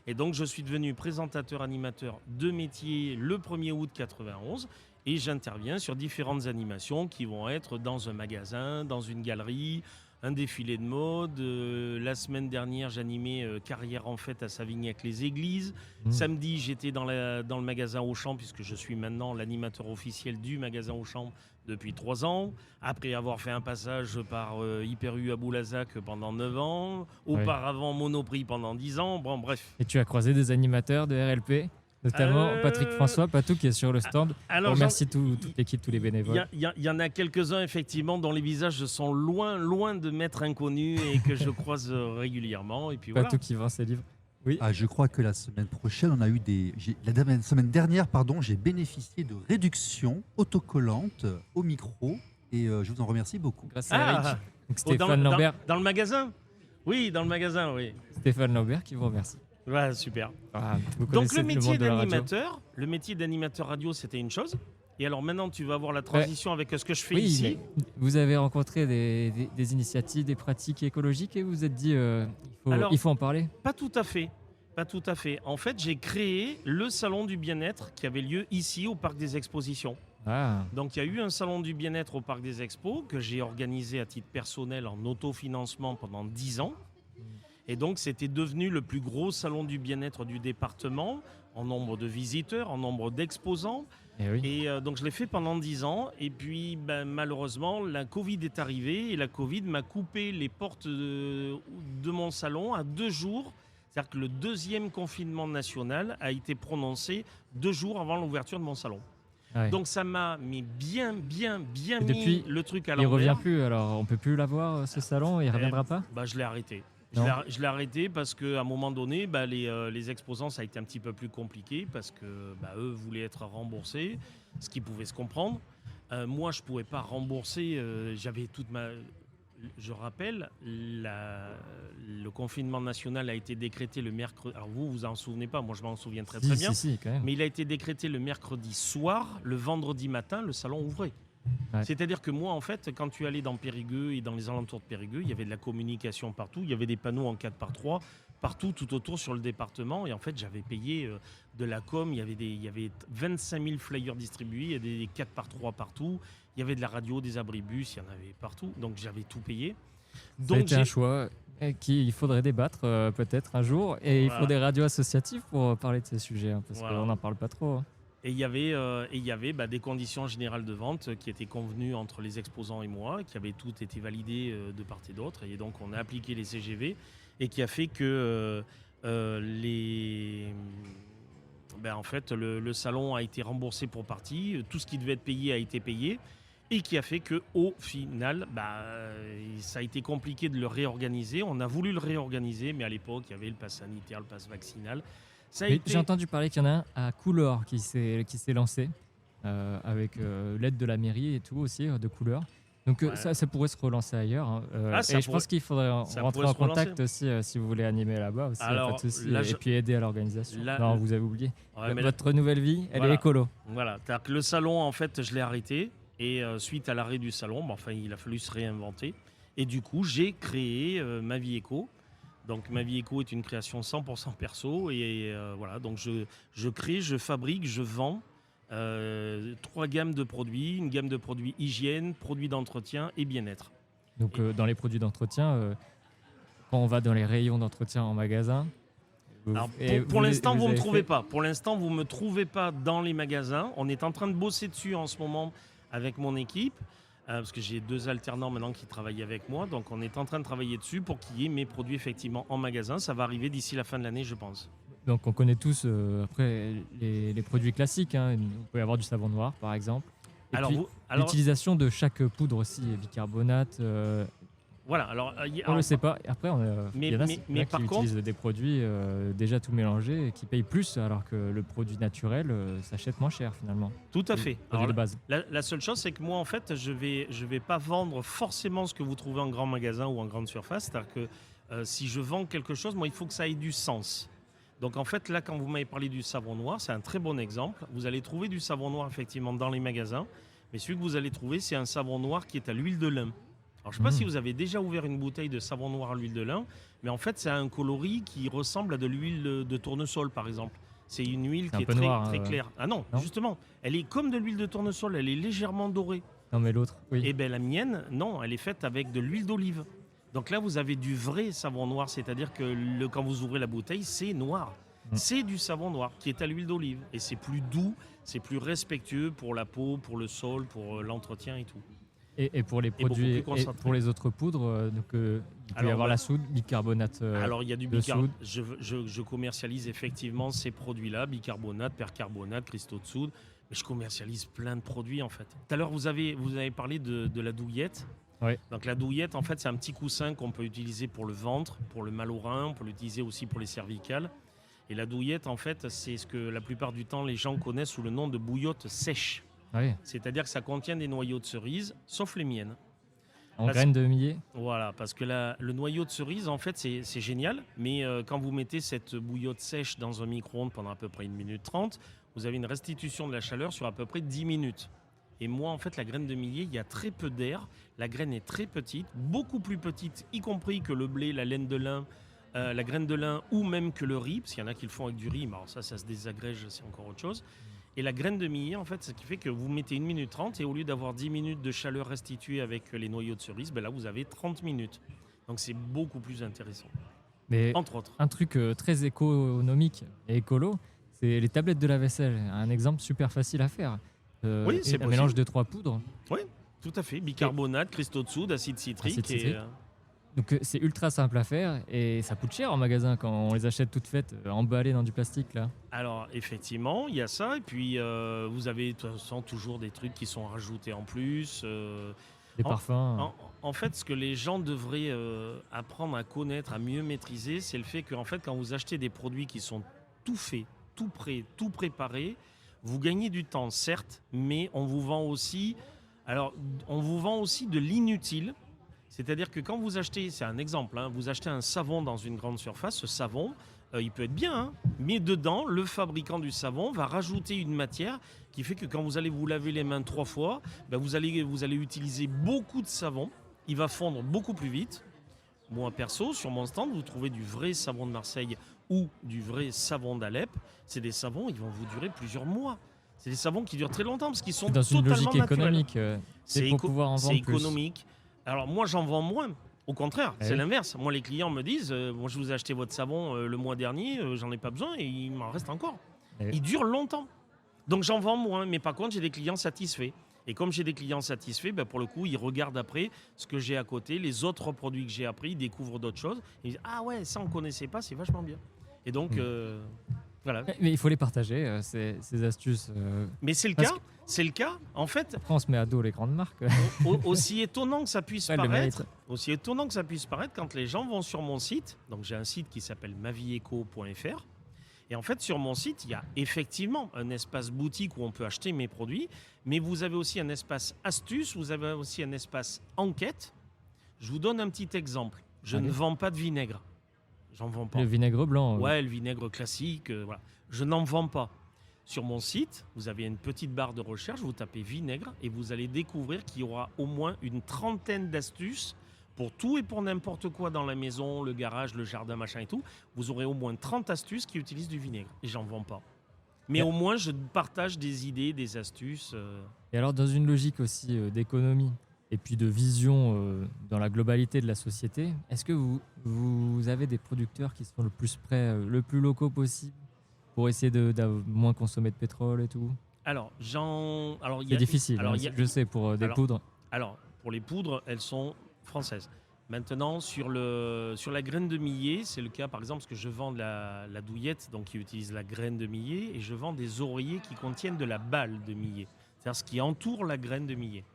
Et donc je suis devenu présentateur-animateur de métier le 1er août 91. Et j'interviens sur différentes animations qui vont être dans un magasin, dans une galerie, un défilé de mode. La semaine dernière, j'animais Carrière en fête à Savignac-les-Églises. Samedi, j'étais dans le magasin Auchan, puisque je suis maintenant l'animateur officiel du magasin Auchan depuis 3 ans. Après avoir fait un passage par Hyper U à Boulazac pendant 9 ans. Auparavant, Monoprix pendant 10 ans. Bon, bref. Et tu as croisé des animateurs de RLP, notamment Patrick François, Patou, qui est sur le stand. Alors, On remercie toute l'équipe, tous les bénévoles. Il y en a quelques-uns, effectivement, dont les visages sont loin de m'être inconnus et que je croise régulièrement. Et puis voilà. Patou qui vend ses livres. Oui. Ah, je crois que la semaine prochaine, on a eu la semaine dernière, j'ai bénéficié de réductions autocollantes au micro et je vous en remercie beaucoup. Grâce à Eric. Donc, Stéphane dans, Lambert. Dans le magasin. Oui, dans le magasin, oui. Stéphane Lambert qui vous remercie. Ouais, super. Vous Donc connaissez le métier monde de la radio. le métier d'animateur radio, c'était une chose. Et alors maintenant, tu vas voir la transition avec ce que je fais Oui, ici. mais vous avez rencontré des initiatives, des pratiques écologiques et vous vous êtes dit il faut en parler. Pas tout à fait. Pas tout à fait. En fait, j'ai créé le salon du bien-être qui avait lieu ici au Parc des Expositions. Ah. Donc il y a eu un salon du bien-être au Parc des Expos que j'ai organisé à titre personnel en autofinancement pendant 10 ans. Et donc, c'était devenu le plus gros salon du bien-être du département, en nombre de visiteurs, en nombre d'exposants. Et oui. Et donc, je l'ai fait pendant 10 ans. Et puis, malheureusement, la Covid est arrivée et la Covid m'a coupé les portes de mon salon à 2 jours. C'est-à-dire que le deuxième confinement national a été prononcé 2 jours avant l'ouverture de mon salon. Ouais. Donc, ça m'a bien Et mis depuis, le truc à il l'envers. revient plus, alors on peut plus l'avoir ce salon, il reviendra pas? Je l'ai arrêté. Non. Je l'ai arrêté parce qu'à un moment donné, les exposants, ça a été un petit peu plus compliqué parce que eux voulaient être remboursés, ce qui pouvait se comprendre. Moi, je ne pouvais pas rembourser. J'avais toute ma... Je rappelle, le confinement national a été décrété le mercredi. Alors vous vous en souvenez pas, moi je m'en souviens très bien. Si, quand même. Mais il a été décrété le mercredi soir, le vendredi matin, le salon ouvrait. Ouais. C'est-à-dire que moi, en fait, quand tu allais dans Périgueux et dans les alentours de Périgueux, il y avait de la communication partout, il y avait des panneaux en 4x3 partout, tout autour sur le département. Et en fait, j'avais payé de la com, il y avait 25 000 flyers distribués, il y avait des 4x3 partout, il y avait de la radio, des abribus, il y en avait partout. Donc j'avais tout payé. Ça a été un choix qu'il faudrait débattre peut-être un jour. Et il faut des radios associatives pour parler de ces sujets, parce qu'on n'en parle pas trop. Hein. Et il y avait des conditions générales de vente qui étaient convenues entre les exposants et moi, qui avaient toutes été validées de part et d'autre. Et donc, on a appliqué les CGV et qui a fait que en fait, le salon a été remboursé pour partie. Tout ce qui devait être payé a été payé. Et qui a fait qu'au final, ça a été compliqué de le réorganiser. On a voulu le réorganiser, mais à l'époque, il y avait le pass sanitaire, le pass vaccinal. J'ai entendu parler qu'il y en a un à Couleur qui s'est lancé avec l'aide de la mairie et tout aussi, de Couleur. Donc ça pourrait se relancer ailleurs. Hein. Je pense qu'il faudrait rentrer en contact aussi si vous voulez animer là-bas aussi. Alors, pas de souci. là, et puis aider à l'organisation. Non, vous avez oublié. Ouais, Votre nouvelle vie, elle est écolo. Voilà. C'est-à-dire que le salon, en fait, je l'ai arrêté. Et suite à l'arrêt du salon, il a fallu se réinventer. Et du coup, j'ai créé Ma Vie Éco. Donc, Ma Vie Éco est une création 100% perso. Et voilà, donc je crée, je fabrique, je vends 3 gammes de produits. Une gamme de produits hygiène, produits d'entretien et bien-être. Donc, dans les produits d'entretien, quand on va dans les rayons d'entretien en magasin... Pour l'instant, vous ne me trouvez pas. Pour l'instant, vous ne me trouvez pas dans les magasins. On est en train de bosser dessus en ce moment avec mon équipe, parce que j'ai 2 alternants maintenant qui travaillent avec moi. Donc, on est en train de travailler dessus pour qu'il y ait mes produits effectivement en magasin. Ça va arriver d'ici la fin de l'année, je pense. Donc, on connaît tous après les produits classiques. Hein. On peut y avoir du savon noir, par exemple. Et l'utilisation de chaque poudre aussi, bicarbonate... Voilà, on ne le sait pas. Après, il y en a qui utilisent des produits déjà tout mélangés et qui payent plus, alors que le produit naturel s'achète moins cher finalement. Tout à fait. Alors, de base. La seule chose, c'est que moi, en fait, je vais pas vendre forcément ce que vous trouvez en grand magasin ou en grande surface. C'est-à-dire que si je vends quelque chose, moi, il faut que ça ait du sens. Donc, en fait, là, quand vous m'avez parlé du savon noir, c'est un très bon exemple. Vous allez trouver du savon noir, effectivement, dans les magasins. Mais celui que vous allez trouver, c'est un savon noir qui est à l'huile de lin. Alors, je ne sais pas si vous avez déjà ouvert une bouteille de savon noir à l'huile de lin, mais en fait, c'est un coloris qui ressemble à de l'huile de tournesol, par exemple. C'est une huile qui est très claire. Ah non, justement, elle est comme de l'huile de tournesol, elle est légèrement dorée. Non, mais l'autre, oui. Et bien, la mienne, non, elle est faite avec de l'huile d'olive. Donc là, vous avez du vrai savon noir, c'est-à-dire que quand vous ouvrez la bouteille, c'est noir. C'est du savon noir qui est à l'huile d'olive. Et c'est plus doux, c'est plus respectueux pour la peau, pour le sol, pour l'entretien et tout. Et pour les produits, et pour les autres poudres, il peut y avoir la soude, bicarbonate. Alors il y a du bicarbonate. Je commercialise effectivement ces produits-là, bicarbonate, percarbonate, cristaux de soude. Mais je commercialise plein de produits en fait. Tout à l'heure vous avez parlé de la douillette. Ouais. Donc la douillette en fait c'est un petit coussin qu'on peut utiliser pour le ventre, pour le mal au rein, on peut l'utiliser aussi pour les cervicales. Et la douillette en fait c'est ce que la plupart du temps les gens connaissent sous le nom de bouillotte sèche. Oui. C'est-à-dire que ça contient des noyaux de cerise, sauf les miennes. En graines de millet. Voilà, parce que le noyau de cerise, en fait, c'est génial. Mais quand vous mettez cette bouillotte sèche dans un micro-ondes pendant à peu près 1 minute 30, vous avez une restitution de la chaleur sur à peu près 10 minutes. Et moi, en fait, la graine de millet, il y a très peu d'air. La graine est très petite, beaucoup plus petite, y compris que le blé, la laine de lin, la graine de lin ou même que le riz, parce qu'il y en a qui le font avec du riz, mais alors ça se désagrège, c'est encore autre chose. Et la graine de millet, en fait, ce qui fait que vous mettez 1 minute 30 et au lieu d'avoir 10 minutes de chaleur restituée avec les noyaux de cerise, là, vous avez 30 minutes. Donc, c'est beaucoup plus intéressant. Mais entre autres. un truc très économique et écolo, c'est les tablettes de la vaisselle. Un exemple super facile à faire. Oui, c'est un possible. mélange de 3 poudres. Tout à fait. Bicarbonate, cristaux de soude, acide citrique. Acide citrique. Donc c'est ultra simple à faire et ça coûte cher en magasin quand on les achète toutes faites, emballées dans du plastique là. Alors effectivement, il y a ça. Et puis vous avez de toute façon toujours des trucs qui sont rajoutés en plus. Des parfums. En fait, ce que les gens devraient apprendre à connaître, à mieux maîtriser, c'est le fait que en fait, quand vous achetez des produits qui sont tout faits, tout prêts, tout préparés, vous gagnez du temps, certes, mais on vous vend aussi de l'inutile. C'est-à-dire que quand vous achetez, c'est un exemple, vous achetez un savon dans une grande surface, ce savon, il peut être bien, mais dedans, le fabricant du savon va rajouter une matière qui fait que quand vous allez vous laver les mains 3 fois, vous allez utiliser beaucoup de savon, il va fondre beaucoup plus vite. Moi, perso, sur mon stand, vous trouvez du vrai savon de Marseille ou du vrai savon d'Alep. C'est des savons, ils vont vous durer plusieurs mois. C'est des savons qui durent très longtemps parce qu'ils sont Dans une totalement logique naturels. économique, c'est pour pouvoir en vendre C'est plus. économique. Alors moi, j'en vends moins. Au contraire, Ah c'est oui. l'inverse. Moi, les clients me disent, moi, je vous ai acheté votre savon le mois dernier, j'en ai pas besoin et il m'en reste encore. Ah oui. Il dure longtemps. Donc j'en vends moins, mais par contre, j'ai des clients satisfaits. Et comme j'ai des clients satisfaits, pour le coup, ils regardent après ce que j'ai à côté, les autres produits que j'ai appris, ils découvrent d'autres choses. Et ils disent, ah ouais, ça on connaissait pas, c'est vachement bien. Et donc, voilà. Mais il faut les partager, ces astuces. Mais c'est le Parce cas. C'est le cas. En fait, Après, on se met à dos les grandes marques. aussi étonnant que ça puisse Ouais, le paraître, mérite. quand les gens vont sur mon site, donc j'ai un site qui s'appelle mavieco.fr, et en fait sur mon site il y a effectivement un espace boutique où on peut acheter mes produits, mais vous avez aussi un espace astuce, vous avez aussi un espace enquête. Je vous donne un petit exemple. Je Allez. ne vends pas de vinaigre, j'en vends pas. Le vinaigre blanc. Ouais, le vinaigre classique, voilà. Je n'en vends pas. Sur mon site, vous avez une petite barre de recherche, vous tapez vinaigre et vous allez découvrir qu'il y aura au moins une trentaine d'astuces pour tout et pour n'importe quoi dans la maison, le garage, le jardin, machin et tout. Vous aurez au moins 30 astuces qui utilisent du vinaigre et j'en vends pas. Mais Ouais. au moins, je partage des idées, des astuces. Et alors, dans une logique aussi d'économie et puis de vision dans la globalité de la société, est-ce que vous avez des producteurs qui sont le plus près, le plus locaux possible pour essayer de moins consommer de pétrole et tout? Alors, il y C'est a- difficile, alors, hein, il y a- je sais, pour des alors, poudres. Alors, pour les poudres, elles sont françaises. Maintenant, sur la graine de millet, c'est le cas, par exemple, parce que je vends de la douillette, donc qui utilise la graine de millet, et je vends des oreillers qui contiennent de la balle de millet, c'est-à-dire ce qui entoure la graine de millet.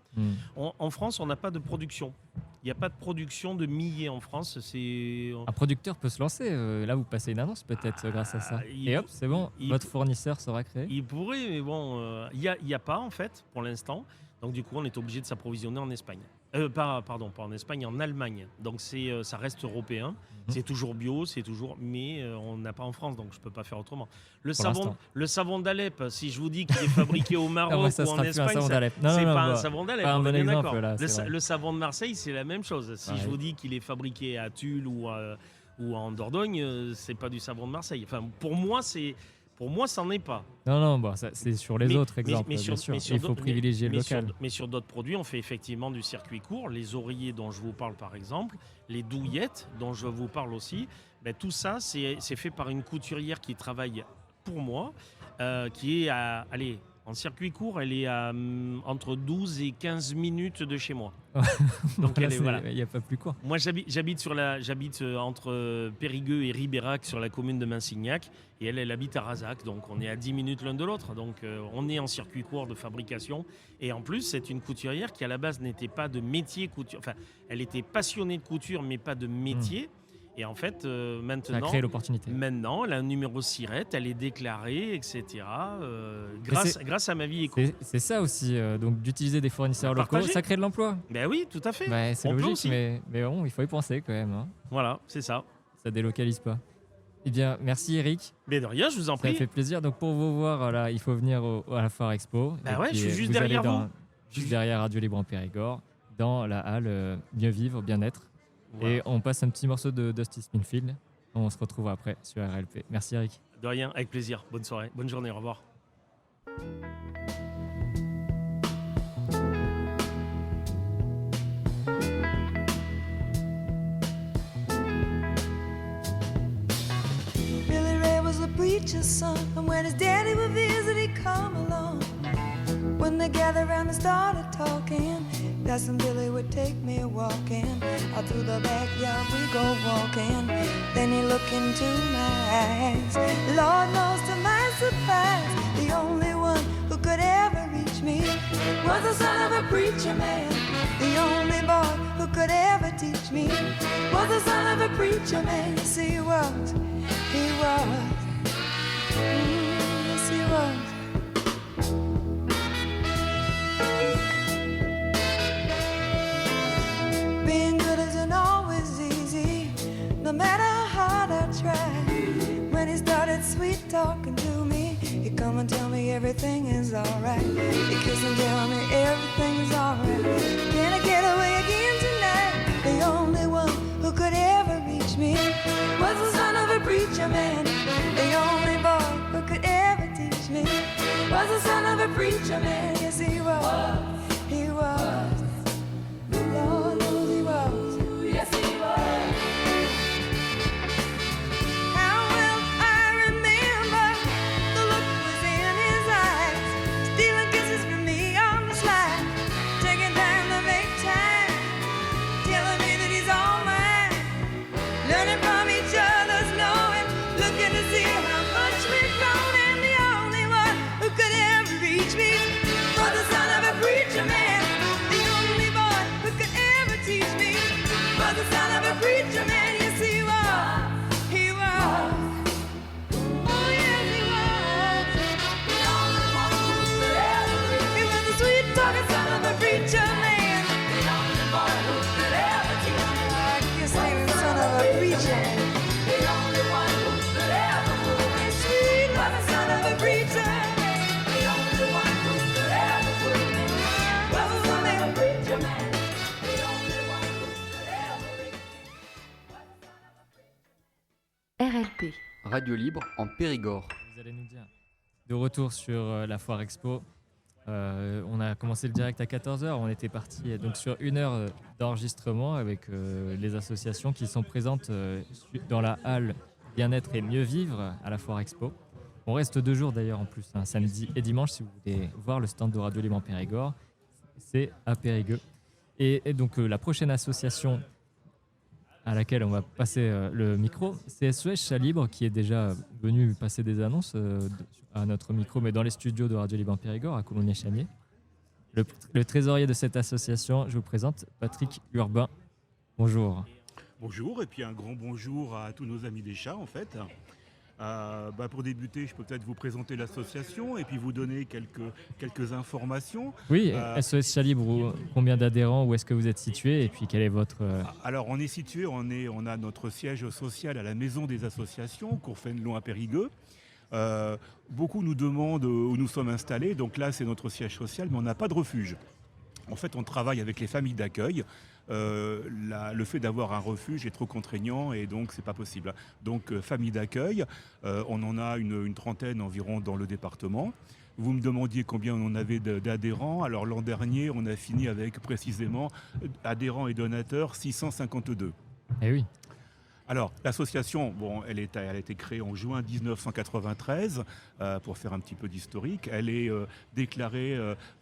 En France, on n'a pas de production. Il n'y a pas de production de millet en France. Un producteur peut se lancer. Là, vous passez une annonce peut-être grâce à ça. il- Et hop, c'est bon, il- votre fournisseur sera créé. Il pourrait, mais bon, il n'y a pas en fait pour l'instant. Donc du coup, on est obligé de s'approvisionner en Espagne. Pas en Espagne, en Allemagne. Donc ça reste européen. C'est toujours bio, mais on n'a pas en France, donc je peux pas faire autrement. Le savon d'Alep, si je vous dis qu'il est fabriqué au Maroc ouais, ça ou sera en plus un Espagne, savon d'Alep. c'est Non, pas un bah, savon d'Alep. pas un on bon est bien exemple, d'accord. là, c'est vrai. Le savon de Marseille, c'est la même chose. Si Ouais. je vous dis qu'il est fabriqué à Tulle ou en Dordogne, c'est pas du savon de Marseille. Enfin, pour moi, ça n'en est pas. Non, bah, c'est sur les autres exemples, mais bien sûr. mais Il faut d'autres- privilégier le mais sur- local. mais sur d'autres produits, on fait effectivement du circuit court. Les oreillers dont je vous parle, par exemple, les douillettes dont je vous parle aussi, tout ça, c'est fait par une couturière qui travaille pour moi, qui est en circuit court, elle est à entre 12 et 15 minutes de chez moi. Donc elle est, voilà. Il n'y a pas plus court. Moi, j'habite entre Périgueux et Ribérac, sur la commune de Minsignac, et elle habite à Razac, donc on est à 10 minutes l'un de l'autre. Donc on est en circuit court de fabrication. Et en plus, c'est une couturière qui à la base n'était pas de métier couture. Enfin, elle était passionnée de couture, mais pas de métier. Et en fait, Ça a créé l'opportunité. maintenant, elle a un numéro SIRET, elle est déclarée, etc. Grâce à ma vie éco. C'est ça aussi, donc d'utiliser des fournisseurs locaux, Partager. ça crée de l'emploi. Ben oui, tout à fait. Ouais, c'est On peut logique, aussi. mais bon, il faut y penser quand même. Hein. Voilà, c'est ça. Ça délocalise pas. Eh bien, merci Eric. Mais de rien, je vous en Ça prie. fait plaisir. Donc pour vous voir, là, il faut venir à la Foire Expo. Bah Et ouais, puis, je suis juste vous allez derrière vous. Juste derrière Radio Libre en Périgord, dans la halle Mieux Vivre, Bien-être. Voilà. Et on passe un petit morceau de Dusty Springfield. On se retrouve après sur RLP. Merci Eric. De rien, avec plaisir. Bonne soirée, bonne journée, au revoir. teacher's son. And when his daddy would visit, he'd come along. When they gathered around and started talking, Cousin Billy would take me walking. Out through the backyard we go walking. Then he looked into my eyes. Lord knows to my surprise, the only one who could ever reach me was the son of a preacher man. The only boy who could ever teach me was the son of a preacher man. Yes, he was. He was. Yes, he was. Being good isn't always easy, no matter how hard I try. When he started sweet talking to me, he'd come and tell me everything is alright. He'd kiss and tell me everything is alright. Can I get away again tonight? The only one who could ever reach me was the son of a preacher man. The only boy who could ever teach me was the son of a preacher man. Yes, he was. He was. Lord knows he was. Yes, he was. How well I remember the look was in his eyes, stealing kisses from me on the slide, taking time to make time, telling me that he's all mine, learning from each other's knowing, looking to see how much we've grown. And the only one who could ever reach me was the son of a preacher man. The only boy who could ever teach me was the son of a preacher man. Yes, he was. He was. Oh, yes, he was. The only one who could ever reach me. He was the sweet talking son of a preacher man. The only boy who could ever teach me. I guess he was the son of a preacher man. The only one who could ever move me sweet was the son of a preacher man. The only one who could ever move me was the son of a preacher man. The only one who could ever reach me. RLP. Radio libre en Périgord. Vous allez nous dire. De retour sur la Foire Expo. On a commencé le direct à 14h. On était parti donc sur 1 heure d'enregistrement avec les associations qui sont présentes dans la halle Bien-être et Mieux Vivre à la Foire Expo. On reste 2 jours d'ailleurs en plus, samedi et dimanche, si vous voulez voir le stand de Radio Libre en Périgord. C'est à Périgueux. Et donc la prochaine association à laquelle on va passer le micro, c'est SOS Chat Libre qui est déjà venu passer des annonces à notre micro, mais dans les studios de Radio Libre en Périgord, à Coulommiers-Chamiers. Le trésorier de cette association, je vous présente Patrick Urbain. Bonjour. Bonjour, et puis un grand bonjour à tous nos amis des chats en fait. Pour débuter, je peux peut-être vous présenter l'association et puis vous donner quelques informations. Oui, SOS Chat Libre, combien d'adhérents, où est-ce que vous êtes situé et puis quel est votre... Alors on est situé, on a notre siège social à la Maison des Associations, Courfenelon à Périgueux. Beaucoup nous demandent où nous sommes installés, donc là c'est notre siège social, mais on n'a pas de refuge. En fait, on travaille avec les familles d'accueil. Le fait d'avoir un refuge est trop contraignant et donc c'est pas possible. Donc famille d'accueil, on en a une trentaine environ dans le département. Vous me demandiez combien on avait d'adhérents. Alors l'an dernier, on a fini avec précisément adhérents et donateurs 652. Eh oui. Alors, l'association, elle a été créée en juin 1993, pour faire un petit peu d'historique. Elle est déclarée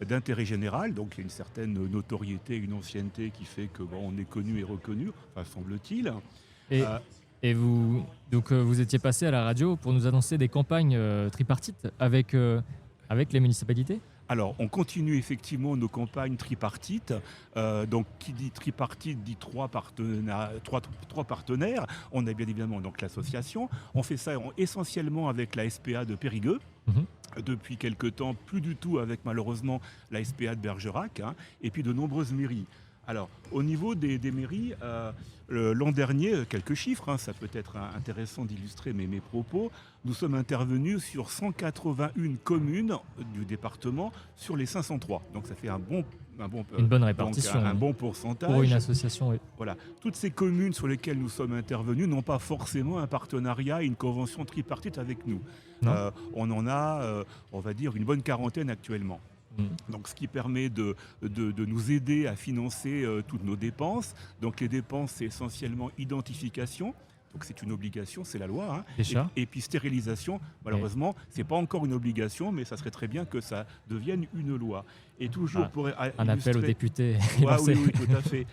d'intérêt général, donc il y a une certaine notoriété, une ancienneté qui fait que on est connu et reconnu, enfin, semble-t-il. Et vous, donc, vous étiez passé à la radio pour nous annoncer des campagnes tripartites avec les municipalités ? Alors, on continue effectivement nos campagnes tripartites. Donc, qui dit tripartite dit trois partenaires. On a bien évidemment donc l'association. On fait ça essentiellement avec la SPA de Périgueux. Depuis quelque temps, plus du tout avec malheureusement la SPA de Bergerac, et puis de nombreuses mairies. Alors, au niveau des mairies, l'an dernier, quelques chiffres, ça peut être intéressant d'illustrer mes propos. Nous sommes intervenus sur 181 communes du département sur les 503. Donc ça fait une bonne répartition, donc un bon pourcentage. Pour une association, oui. Voilà. Toutes ces communes sur lesquelles nous sommes intervenus n'ont pas forcément un partenariat et une convention tripartite avec nous. On en a, on va dire, une bonne quarantaine actuellement. Donc, ce qui permet de nous aider à financer toutes nos dépenses. Donc les dépenses, c'est essentiellement identification. donc c'est une obligation, c'est la loi. Hein. Des chats. Et puis stérilisation, malheureusement, c'est pas encore une obligation, mais ça serait très bien que ça devienne une loi. Et toujours pour Un appel aux députés. est Ouais, lancé. oui, tout à fait.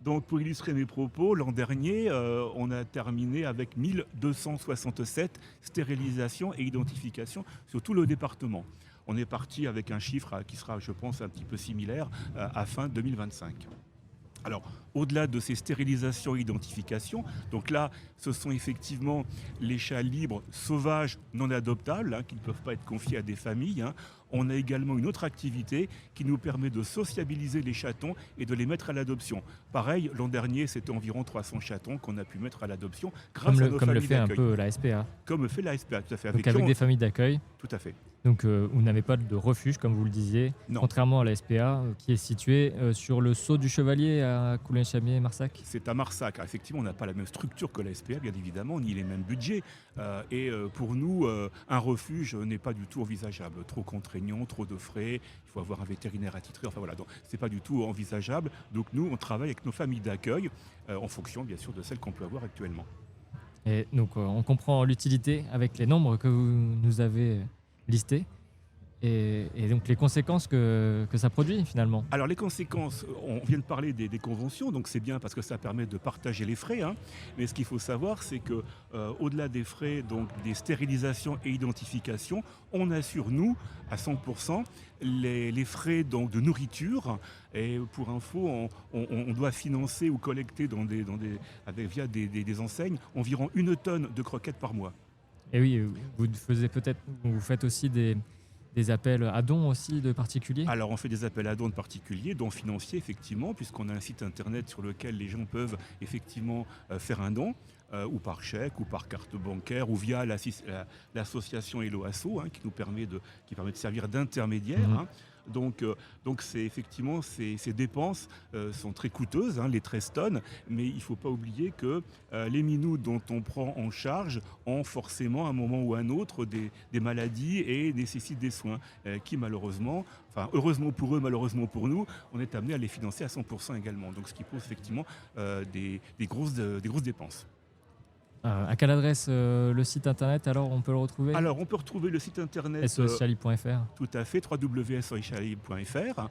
Donc pour illustrer mes propos, l'an dernier, on a terminé avec 1267 stérilisations et identifications sur tout le département. On est parti avec un chiffre qui sera, je pense, un petit peu similaire à fin 2025. Alors, au-delà de ces stérilisations et identifications, donc là, ce sont effectivement les chats libres, sauvages, non adoptables, qui ne peuvent pas être confiés à des familles. On a également une autre activité qui nous permet de sociabiliser les chatons et de les mettre à l'adoption. Pareil, l'an dernier, c'était environ 300 chatons qu'on a pu mettre à l'adoption grâce à nos Comme le familles fait un d'accueil. peu la SPA. Comme fait la SPA, tout à fait. Donc qui avec on- des familles d'accueil. Tout à fait. Donc vous n'avez pas de refuge, comme vous le disiez, Non. contrairement à la SPA, qui est située sur le Saut du Chevalier à Coulin-Chamier et Marsac. C'est à Marsac. Effectivement, on n'a pas la même structure que la SPA, bien évidemment, ni les mêmes budgets. Pour nous, un refuge n'est pas du tout envisageable. Trop contraignant, trop de frais, il faut avoir un vétérinaire attitré. Enfin voilà, donc c'est pas du tout envisageable. Donc nous, on travaille avec nos familles d'accueil, en fonction, bien sûr, de celles qu'on peut avoir actuellement. Et donc on comprend l'utilité avec les nombres que vous nous avez listés et donc les conséquences que ça produit finalement. Alors les conséquences, on vient de parler des conventions, donc c'est bien parce que ça permet de partager les frais. Mais ce qu'il faut savoir, c'est que au-delà des frais, donc des stérilisations et identifications, on assure nous à 100% les frais donc de nourriture. Et pour info, on doit financer ou collecter via des enseignes environ 1 tonne de croquettes par mois. Et oui, vous faites aussi des appels à dons aussi de particuliers. Alors on fait des appels à dons de particuliers, dons financiers effectivement, puisqu'on a un site internet sur lequel les gens peuvent effectivement faire un don, ou par chèque, ou par carte bancaire, ou via l'association Hello Asso, qui permet de servir d'intermédiaire. Donc c'est effectivement ces dépenses sont très coûteuses, les 13 tonnes, mais il ne faut pas oublier que les minous dont on prend en charge ont forcément à un moment ou à un autre des maladies et nécessitent des soins qui malheureusement, heureusement pour eux, malheureusement pour nous, on est amené à les financer à 100% également. Donc ce qui pose effectivement des grosses dépenses. À quelle adresse le site internet alors on peut le retrouver? Alors on peut retrouver le site internet SOSChali.fr. Tout à fait, www.soschali.fr,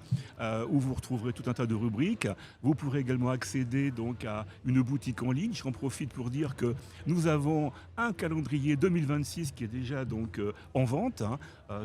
où vous retrouverez tout un tas de rubriques. Vous pourrez également accéder donc à une boutique en ligne. J'en profite pour dire que nous avons un calendrier 2026 qui est déjà donc en vente.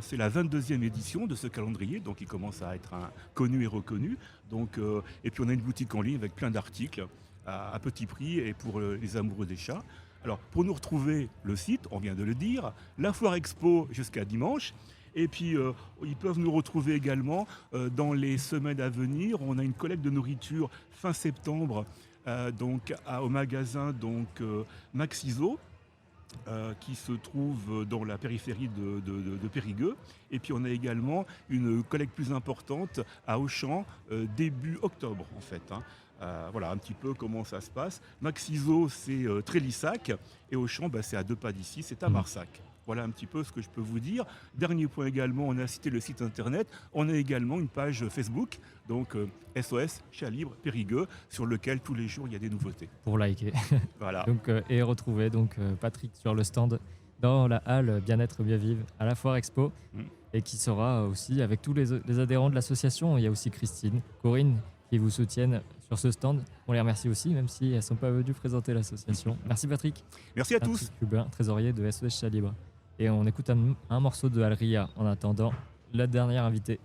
C'est la 22e édition de ce calendrier, donc il commence à être connu et reconnu. Donc, et puis on a une boutique en ligne avec plein d'articles à petit prix et pour les amoureux des chats. Alors, pour nous retrouver, le site, on vient de le dire, la Foire Expo jusqu'à dimanche. Et puis, ils peuvent nous retrouver également dans les semaines à venir. On a une collecte de nourriture fin septembre au magasin Maxiso, qui se trouve dans la périphérie de Périgueux. Et puis, on a également une collecte plus importante à Auchan début octobre, en fait. Voilà un petit peu comment ça se passe. Maxiso, c'est Trélissac, et Auchan, c'est à 2 pas d'ici, c'est à Marsac. Voilà un petit peu ce que je peux vous dire. Dernier point également, on a cité le site internet. On a également une page Facebook, donc SOS Chat Libre Périgueux, sur lequel tous les jours il y a des nouveautés. Pour liker. Voilà. Et retrouver Patrick sur le stand dans la halle Bien-être Bien Vivre à la Foire Expo, et qui sera aussi avec tous les adhérents de l'association. Il y a aussi Christine, Corinne qui vous soutiennent sur ce stand. On les remercie aussi, même si elles ne sont pas venues présenter l'association. Merci Patrick. Merci à tous. Patrick Hubin, trésorier de SOS Chat Libre. Et on écoute un morceau de Alria en attendant la dernière invitée.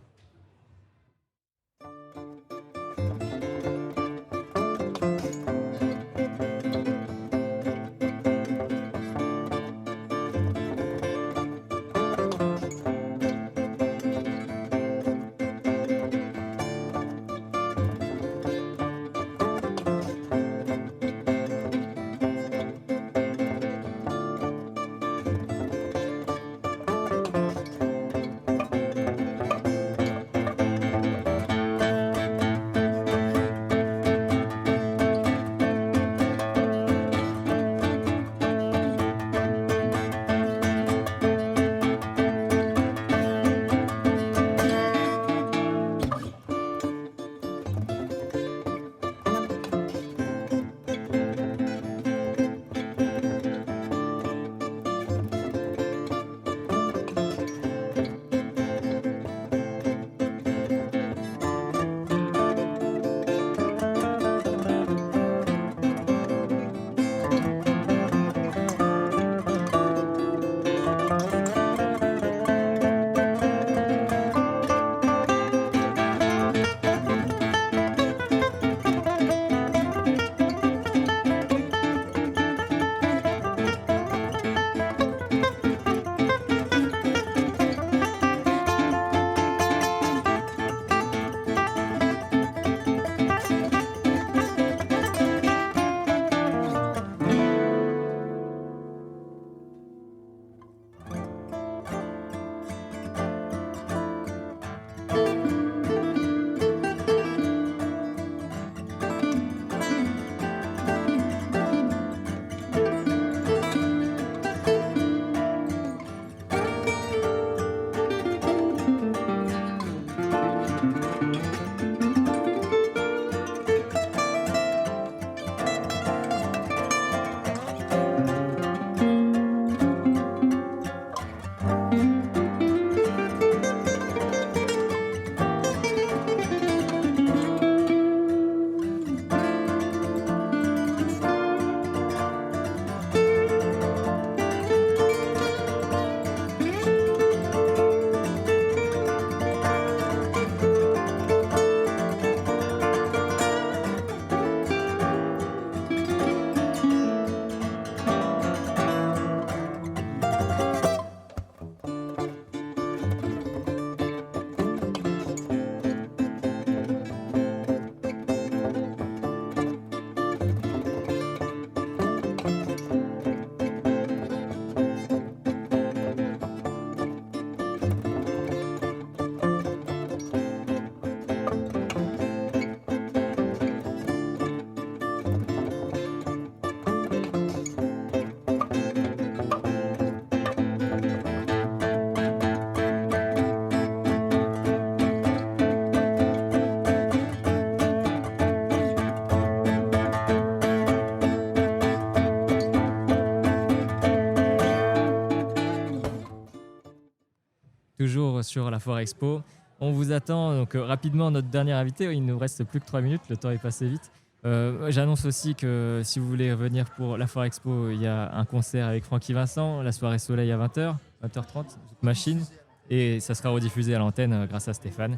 sur la Foire Expo. On vous attend donc rapidement, notre dernier invité. Il nous reste plus que 3 minutes, le temps est passé vite. J'annonce aussi que si vous voulez venir pour la Foire Expo, il y a un concert avec Francky Vincent, la soirée soleil à 20h, 20h30, machine, et ça sera rediffusé à l'antenne grâce à Stéphane.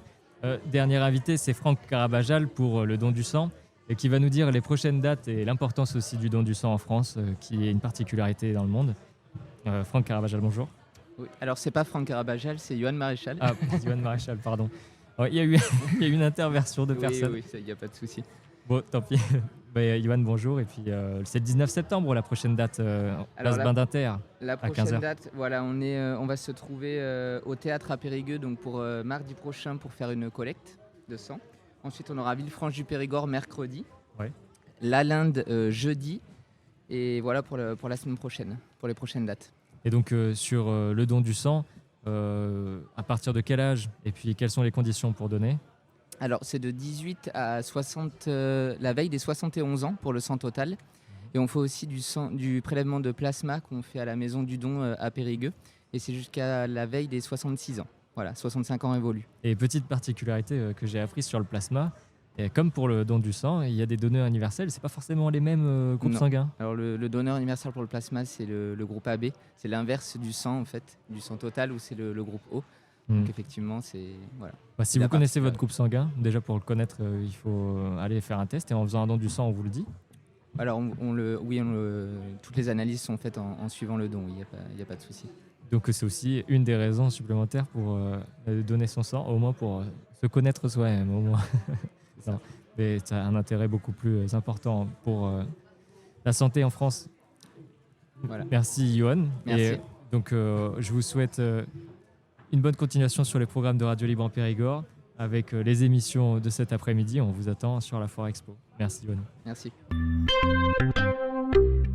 Dernier invité, c'est Franck Carabajal pour le don du sang, et qui va nous dire les prochaines dates et l'importance aussi du don du sang en France, qui est une particularité dans le monde. Franck Carabajal, bonjour. Oui. Alors, c'est pas Franck Carabajal, c'est Johan Maréchal. Ah, Johan Maréchal, pardon. Il y a eu une interversion de personnes. Oui, il n'y a pas de souci. Bon, tant pis. Johan, bonjour. Et puis, c'est le 19 septembre, la prochaine date, place Bain d'Inter, la à prochaine 15h. date, voilà, on va se trouver au théâtre à Périgueux donc pour mardi prochain pour faire une collecte de sang. Ensuite, on aura Villefranche du Périgord mercredi. Ouais. La Linde jeudi. Et voilà pour la semaine prochaine, pour les prochaines dates. Et donc, sur le don du sang, à partir de quel âge et puis quelles sont les conditions pour donner? Alors, c'est de 18 à 60, la veille des 71 ans pour le sang total. Et on fait aussi du prélèvement de plasma qu'on fait à la maison du don à Périgueux. Et c'est jusqu'à la veille des 66 ans. Voilà, 65 ans révolus. Et petite particularité que j'ai apprise sur le plasma, et comme pour le don du sang, il y a des donneurs universels, c'est pas forcément les mêmes groupes Non. sanguins. Alors le donneur universel pour le plasma, c'est le groupe AB. C'est l'inverse du sang en fait, du sang total où c'est le groupe O. Donc effectivement, c'est voilà. Si vous connaissez votre groupe sanguin, déjà pour le connaître, il faut aller faire un test et en faisant un don du sang, on vous le dit. Alors toutes les analyses sont faites en suivant le don. Il y a pas de souci. Donc c'est aussi une des raisons supplémentaires pour donner son sang, au moins pour se connaître soi-même, au moins. Non, mais ça a un intérêt beaucoup plus important pour la santé en France. Voilà. Merci Johan. Merci. Et donc je vous souhaite une bonne continuation sur les programmes de Radio Libre en Périgord avec les émissions de cet après-midi. On vous attend sur la Foire Expo. Merci Johan. Merci.